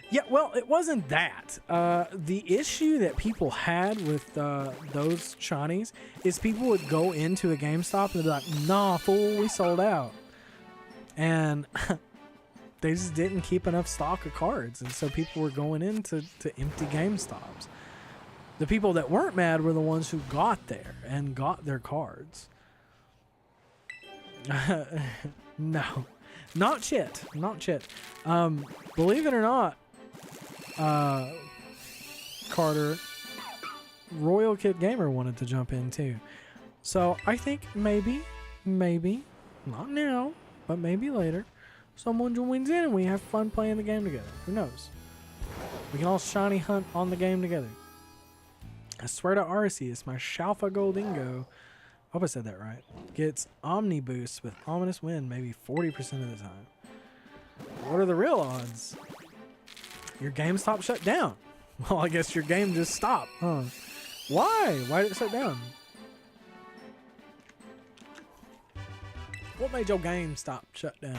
Speaker 1: Yeah, well, it wasn't that. The issue that people had with those shinies is people would go into a GameStop and they'd be like, nah, fool, we sold out. And they just didn't keep enough stock of cards. And so people were going into empty GameStops. The people that weren't mad were the ones who got there and got their cards. No. Not yet. Not yet. Believe it or not, Carter, Royal Kid Gamer wanted to jump in too. So I think maybe, not now, but maybe later, someone joins in and we have fun playing the game together. Who knows? We can all shiny hunt on the game together. I swear to Arceus, my Shalfa Goldingo, I hope I said that right, gets Omni Boost with Ominous Wind maybe 40% of the time. What are the real odds? Your GameStop shut down. Well, I guess your game just stopped, huh? Why? Why did it shut down? What made your GameStop shut down?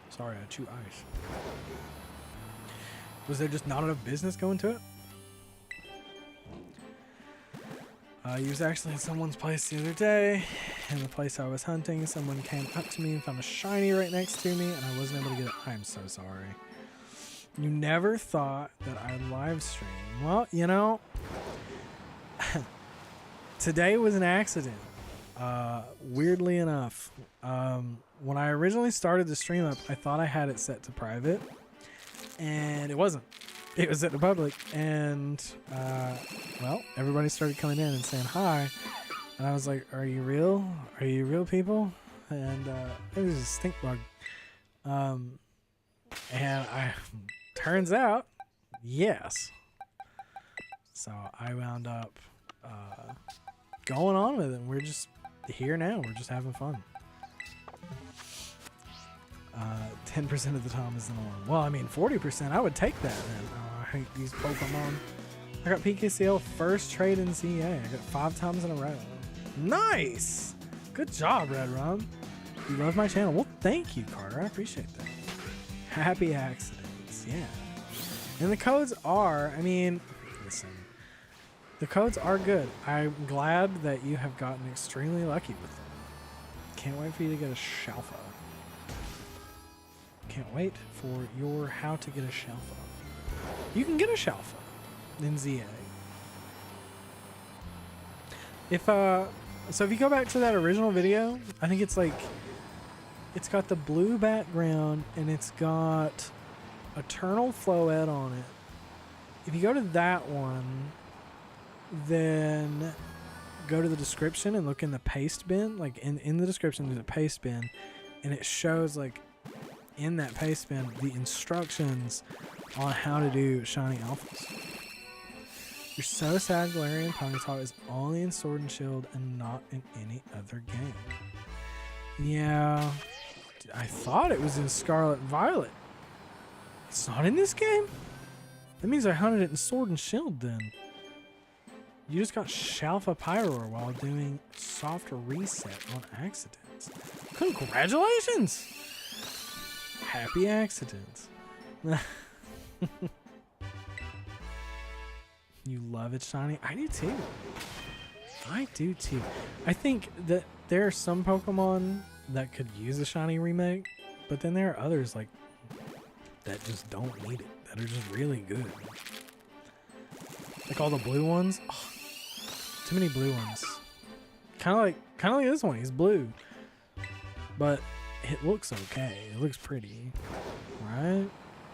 Speaker 1: Sorry, I chew ice. Was there just not enough business going to it? He was actually in someone's place the other day. In the place I was hunting, someone came up to me and found a shiny right next to me, and I wasn't able to get it. I'm so sorry. You never thought that I'd live stream. Well, you know, today was an accident. Weirdly enough, when I originally started the stream up, I thought I had it set to private, and it wasn't. It was set to public, and well, everybody started coming in and saying hi, and I was like, "Are you real? Are you real people?" And it was a stink bug. And I turns out, yes. So I wound up going on with it. And we're just here now. We're just having fun. 10% of the time is the norm. Well, I mean, 40%. I would take that, man. Oh, I hate these Pokemon. I got PKCL first trade in ZA. I got 5 times in a row. Nice! Good job, Red Rum. You love my channel. Well, thank you, Carter. I appreciate that. Happy accidents. Yeah. And the codes are, I mean, listen. The codes are good. I'm glad that you have gotten extremely lucky with them. Can't wait for you to get a Shalfa. Can't wait for your how to get a Shalfa. You can get a Shalfa in ZA. If so if you go back to that original video, I think it's like it's got the blue background and it's got Eternal Floette on it. If you go to that one, then go to the description and look in the paste bin. Like in the description there's a paste bin, and it shows like in that paste bin the instructions on how to do shiny alphas. You're so sad Galarian Ponyta is only in Sword and Shield and not in any other game. Yeah, I thought it was in Scarlet Violet. It's not in this game? That means I hunted it in Sword and Shield then. You just got Shalfa Pyroar while doing soft reset on accidents. Congratulations! Happy accidents. You love it shiny? I do too. I do too. I think that there are some Pokemon that could use a shiny remake, but then there are others like that just don't need it, that are just really good. Like all the blue ones. Oh, too many blue ones. Kind of like this one. He's blue, but it looks okay. It looks pretty, right?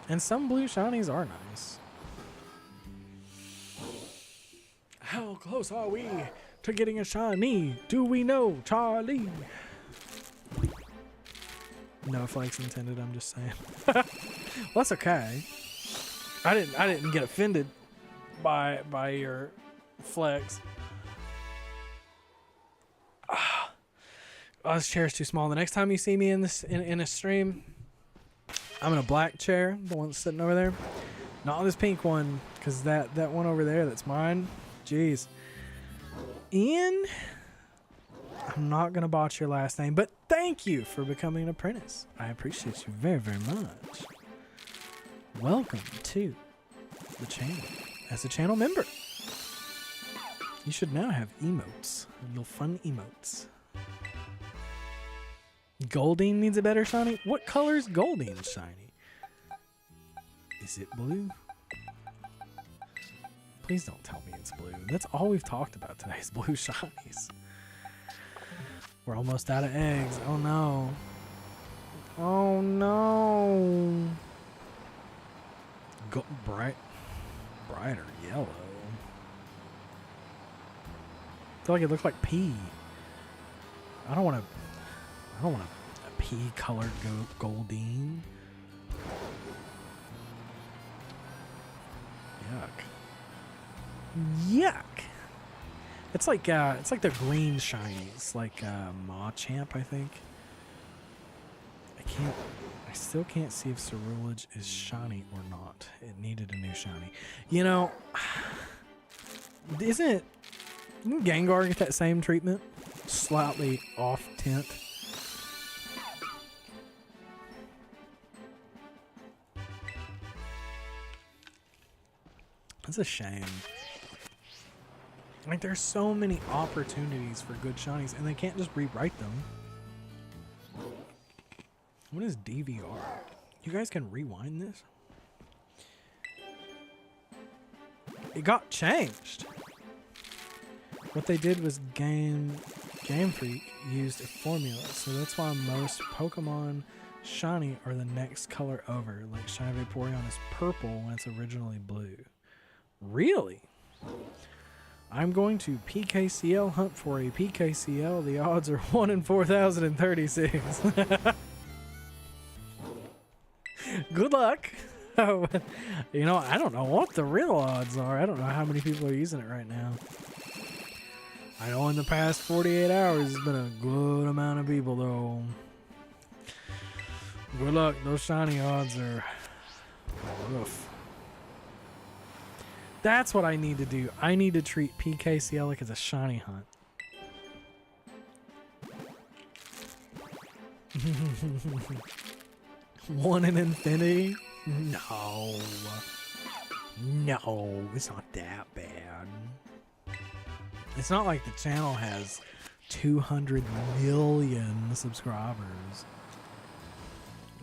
Speaker 1: And some blue shinies are nice. How close are we to getting a shiny? Do we know, Charlie? No flex intended. I'm just saying. Well, that's okay. I didn't get offended by your flex. Oh, this chair's too small. The next time you see me in this in a stream, I'm in a black chair, the one that's sitting over there. Not on this pink one, because that one over there, that's mine. Jeez. Ian, I'm not going to botch your last name, but thank you for becoming an apprentice. I appreciate you very, very much. Welcome to the channel as a channel member. You should now have emotes, little fun emotes. Goldeen needs a better shiny? What color is Goldeen shiny? Is it blue? Please don't tell me it's blue. That's all we've talked about today is blue shinies. We're almost out of eggs. Oh no. Oh no. Brighter yellow. I feel like it looked like pea. I don't want a pea colored Goldeen. Yuck. Yuck. It's like the green shinies, like Machamp, I think. I still can't see if Cerulege is shiny or not. It needed a new shiny. You know, didn't Gengar get that same treatment? Slightly off tint. That's a shame. Like, there's so many opportunities for good shinies, and they can't just rewrite them. What is DVR? You guys can rewind this? It got changed. What they did was Game Freak used a formula, so that's why most Pokemon shiny are the next color over. Like Shiny Vaporeon is purple when it's originally blue. Really? I'm going to PKCL hunt for a PKCL. The odds are 1 in 4,036. Good luck. You know, I don't know what the real odds are. I don't know how many people are using it right now. I know in the past 48 hours, there's been a good amount of people, though. Good luck. Those shiny odds are rough. That's what I need to do. I need to treat PKCL like it's a shiny hunt. One in infinity? No. No, it's not that bad. It's not like the channel has 200 million subscribers.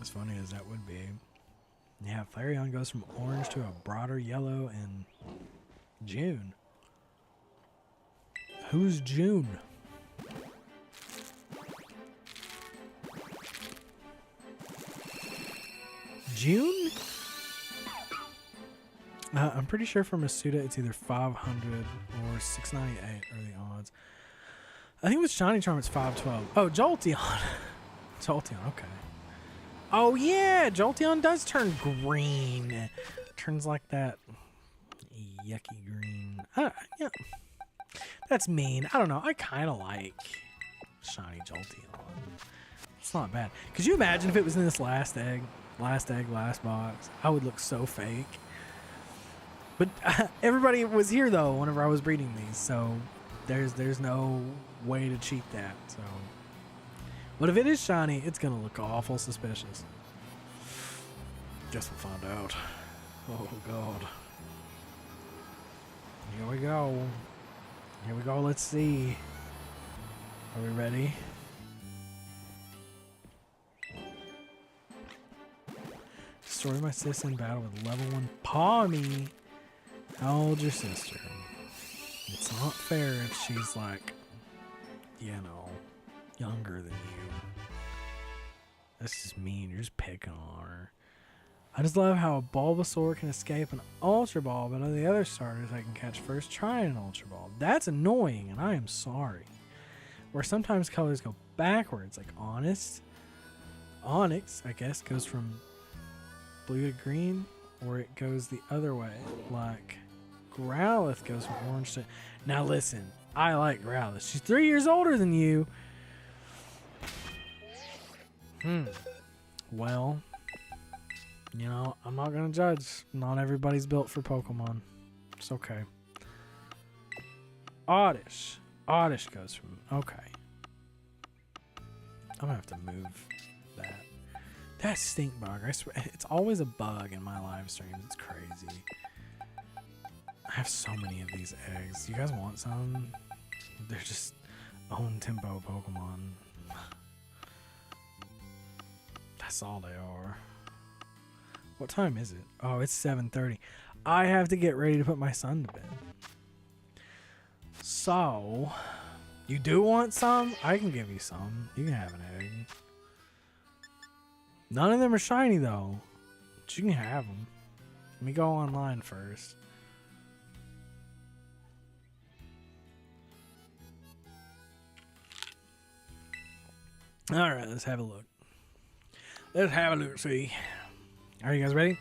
Speaker 1: As funny as that would be. Yeah, Flareon goes from orange to a broader yellow in June. Who's June? June? I'm pretty sure for Masuda it's either 500 or 698 are the odds. I think with Shiny Charm it's 512. Oh, Jolteon. Jolteon, okay. Oh yeah, Jolteon does turn green. Turns like that yucky green. Yeah. That's mean. I don't know. I kind of like Shiny Jolteon. It's not bad. Could you imagine if it was in this last egg, last box? I would look so fake. But everybody was here though whenever I was breeding these, so there's no way to cheat that. So, but if it is shiny, it's gonna look awful suspicious. Guess we'll find out. Oh god. Here we go. Here we go. Let's see. Are we ready? Destroy my sis in battle with level 1 Palmy. How old's your sister? It's not fair if she's like, you know, younger than you. That's just mean. You're just picking on her. I just love how a Bulbasaur can escape an Ultra Ball, but on the other starters I can catch first trying an Ultra Ball. That's annoying, and I am sorry. Or sometimes colors go backwards, like Onyx, I guess, goes from blue to green, or it goes the other way, like Growlithe goes from orange to... Now listen, I like Growlithe. She's 3 years older than you. Well, you know, I'm not gonna judge. Not everybody's built for Pokemon. It's okay. Oddish goes from... Okay. I'm gonna have to move that. That stink bug, I swear, it's always a bug in my live streams. It's crazy. I have so many of these eggs. You guys want some? They're just Own Tempo Pokemon. That's all they are. What time is it? Oh, it's 7:30. I have to get ready to put my son to bed. So, you do want some? I can give you some. You can have an egg. None of them are shiny though. But you can have them. Let me go online first. Alright, let's have a look. Let's have a look, see. Are you guys ready?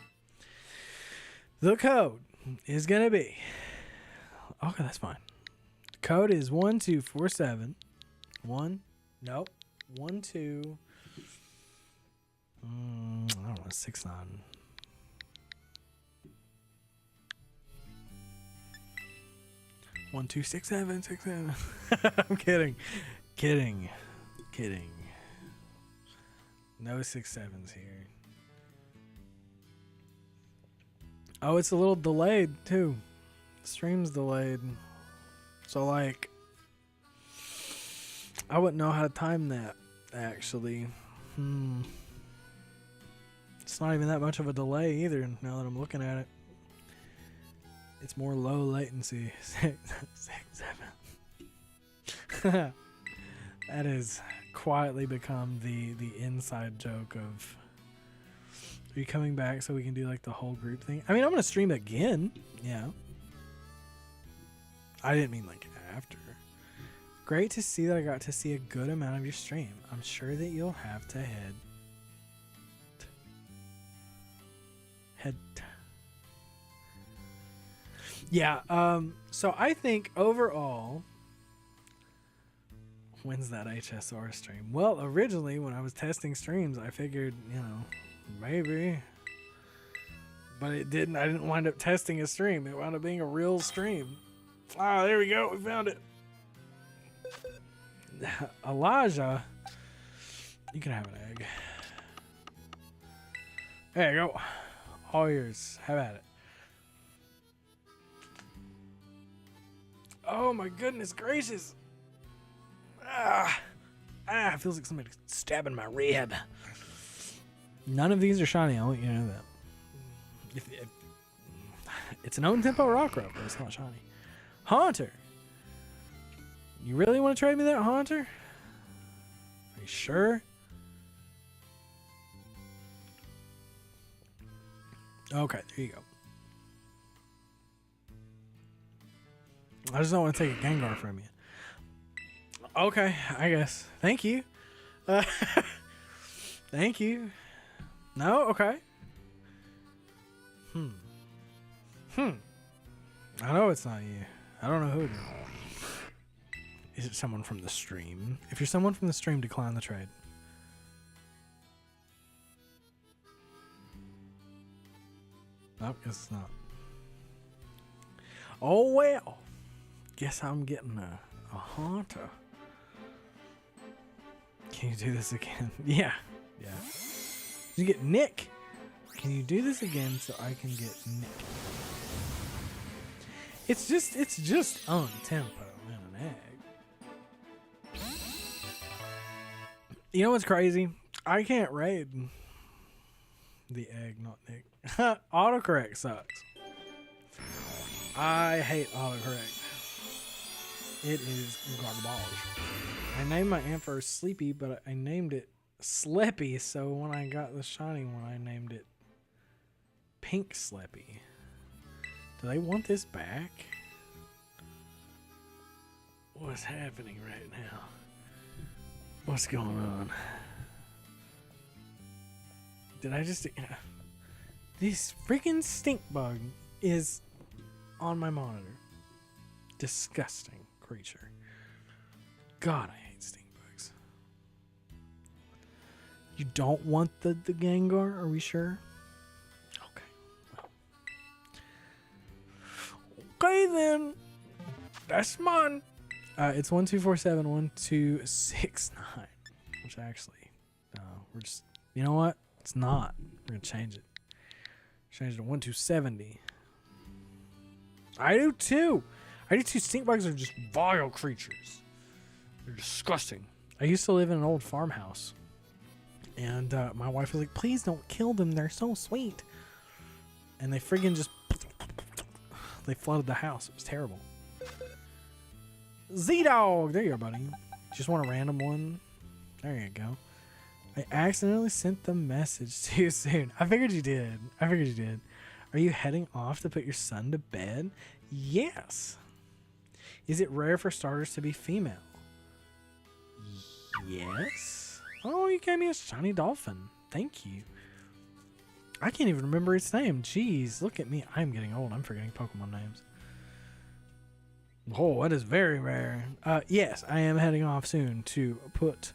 Speaker 1: The code is going to be... Okay, that's fine. The code is 1247. Nope. 12... I don't know, 69. One, two, 6, 7, 6, 7. I'm kidding. No 6, 7s here. Oh, it's a little delayed too. stream's delayed. So, like, I wouldn't know how to time that, actually. It's not even that much of a delay either, now that I'm looking at it. It's more low latency. 6, 7. That has quietly become the inside joke of, are you coming back so we can do like the whole group thing? I mean, I'm going to stream again. Yeah. I didn't mean like after. Great to see that I got to see a good amount of your stream. I'm sure that you'll have to head. Yeah, so I think overall, when's that HSR stream? Well, originally when I was testing streams, I figured, maybe. But it didn't. I didn't wind up testing a stream. It wound up being a real stream. Ah, there we go. We found it. Elijah, you can have an egg. There you go. All yours. Have at it. Oh my goodness gracious. It feels like somebody stabbing my rib. None of these are shiny. I want you to know that. If it's an Own Tempo Rockruff, but it's not shiny. Haunter. You really want to trade me that, Haunter? Are you sure? Okay, there you go. I just don't want to take a Gengar from you. Okay, I guess. Thank you. Thank you. No? Okay. I know it's not you. I don't know who it is. Is it someone from the stream? If you're someone from the stream, decline the trade. Nope, guess it's not. Oh well. Guess I'm getting a Haunter. Can you do this again? Yeah. You get Nick. Can you do this again so I can get Nick? It's just on tempo and an egg. You know what's crazy? I can't raid the egg, not Nick. Autocorrect sucks. I hate autocorrect. It is garbage. I named my Ampharos Sleepy, but I named it Sleppy, so when I got the shiny one, I named it Pink Sleppy. Do they want this back? What's happening right now? What's going on? Did I just... This freaking stink bug is on my monitor. Disgusting creature. God, I hate stink bugs. You don't want the Gengar? Are we sure? Okay. Well. Okay then. That's mine. It's 12471269. Which actually, we're just... You know what? It's not. We're going to change it. Change it to 1270. I do too. Stink bugs are just vile creatures. They're disgusting. I used to live in an old farmhouse. And my wife was like, please don't kill them. They're so sweet. And they friggin' just... They flooded the house. It was terrible. Z-Dog! There you go, buddy. Just want a random one? There you go. I accidentally sent the message too soon. I figured you did. Are you heading off to put your son to bed? Yes. Is it rare for starters to be female? Yes. Oh, you gave me a shiny dolphin. Thank you. I can't even remember its name. Jeez, look at me. I'm getting old. I'm forgetting Pokemon names. Oh, that is very rare. Yes, I am heading off soon to put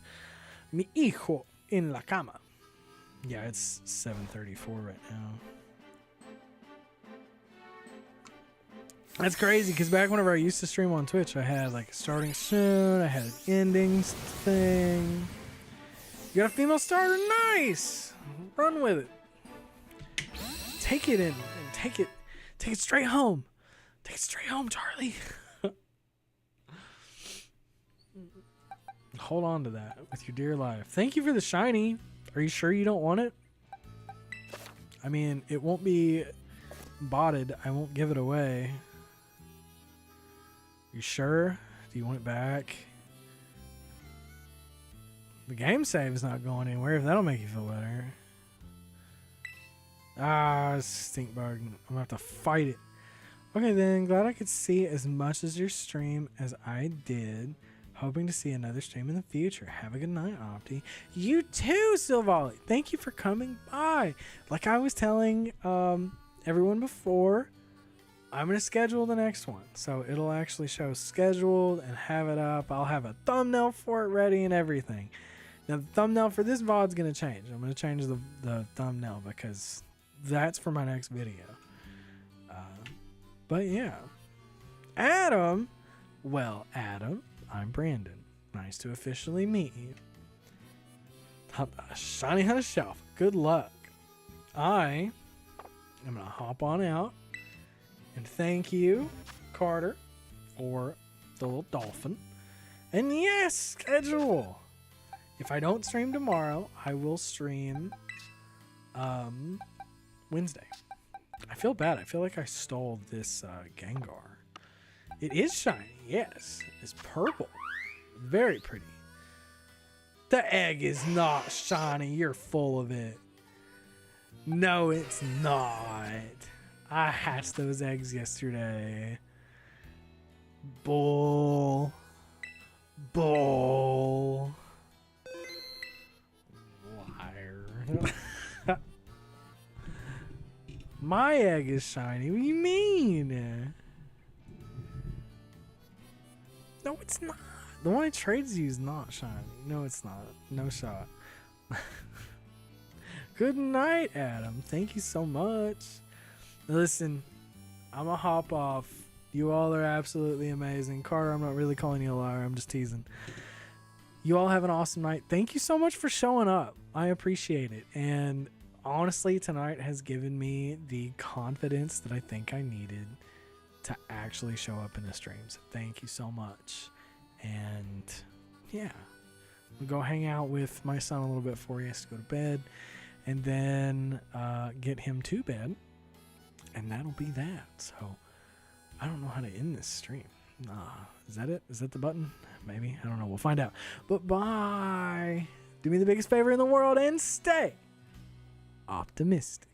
Speaker 1: mi hijo in la cama. Yeah, it's 7:34 right now. That's crazy, because back whenever I used to stream on Twitch, I had like starting soon, I had an endings thing. You got a female starter? Nice! Run with it. Take it in and take it straight home. Take it straight home, Charlie. Hold on to that with your dear life. Thank you for the shiny. Are you sure you don't want it? I mean, it won't be botted. I won't give it away. You sure? Do you want it back? The game save is not going anywhere. If that'll make you feel better. Ah, stink bug. I'm gonna have to fight it. Okay then, glad I could see as much as your stream as I did. Hoping to see another stream in the future. Have a good night, Opti. You too, Silvali. Thank you for coming by. Like I was telling everyone before, I'm going to schedule the next one. So it'll actually show scheduled and have it up. I'll have a thumbnail for it ready and everything. Now, the thumbnail for this VOD's going to change. I'm going to change the thumbnail because that's for my next video. But yeah. Adam. Well, Adam, I'm Brandon. Nice to officially meet you. Shiny on a shelf. Good luck. I am going to hop on out. And thank you, Carter, for the little dolphin. And yes, schedule. If I don't stream tomorrow, I will stream Wednesday. I feel bad. I feel like I stole this Gengar. It is shiny, yes. It's purple. Very pretty. The egg is not shiny. You're full of it. No, it's not. I hatched those eggs yesterday. Bull. Liar. My egg is shiny. What do you mean? No, it's not. The one I traded you is not shiny. No, it's not. No shot. Good night, Adam. Thank you so much. Listen, I'm going to hop off. You all are absolutely amazing. Carter, I'm not really calling you a liar. I'm just teasing. You all have an awesome night. Thank you so much for showing up. I appreciate it. And honestly, tonight has given me the confidence that I think I needed to actually show up in the stream. So thank you so much. And yeah, we'll go hang out with my son a little bit before he has to go to bed. And then get him to bed. And that'll be that. So I don't know how to end this stream. Is that it? Is that the button? Maybe. I don't know. We'll find out. But bye. Do me the biggest favor in the world and stay optimistic.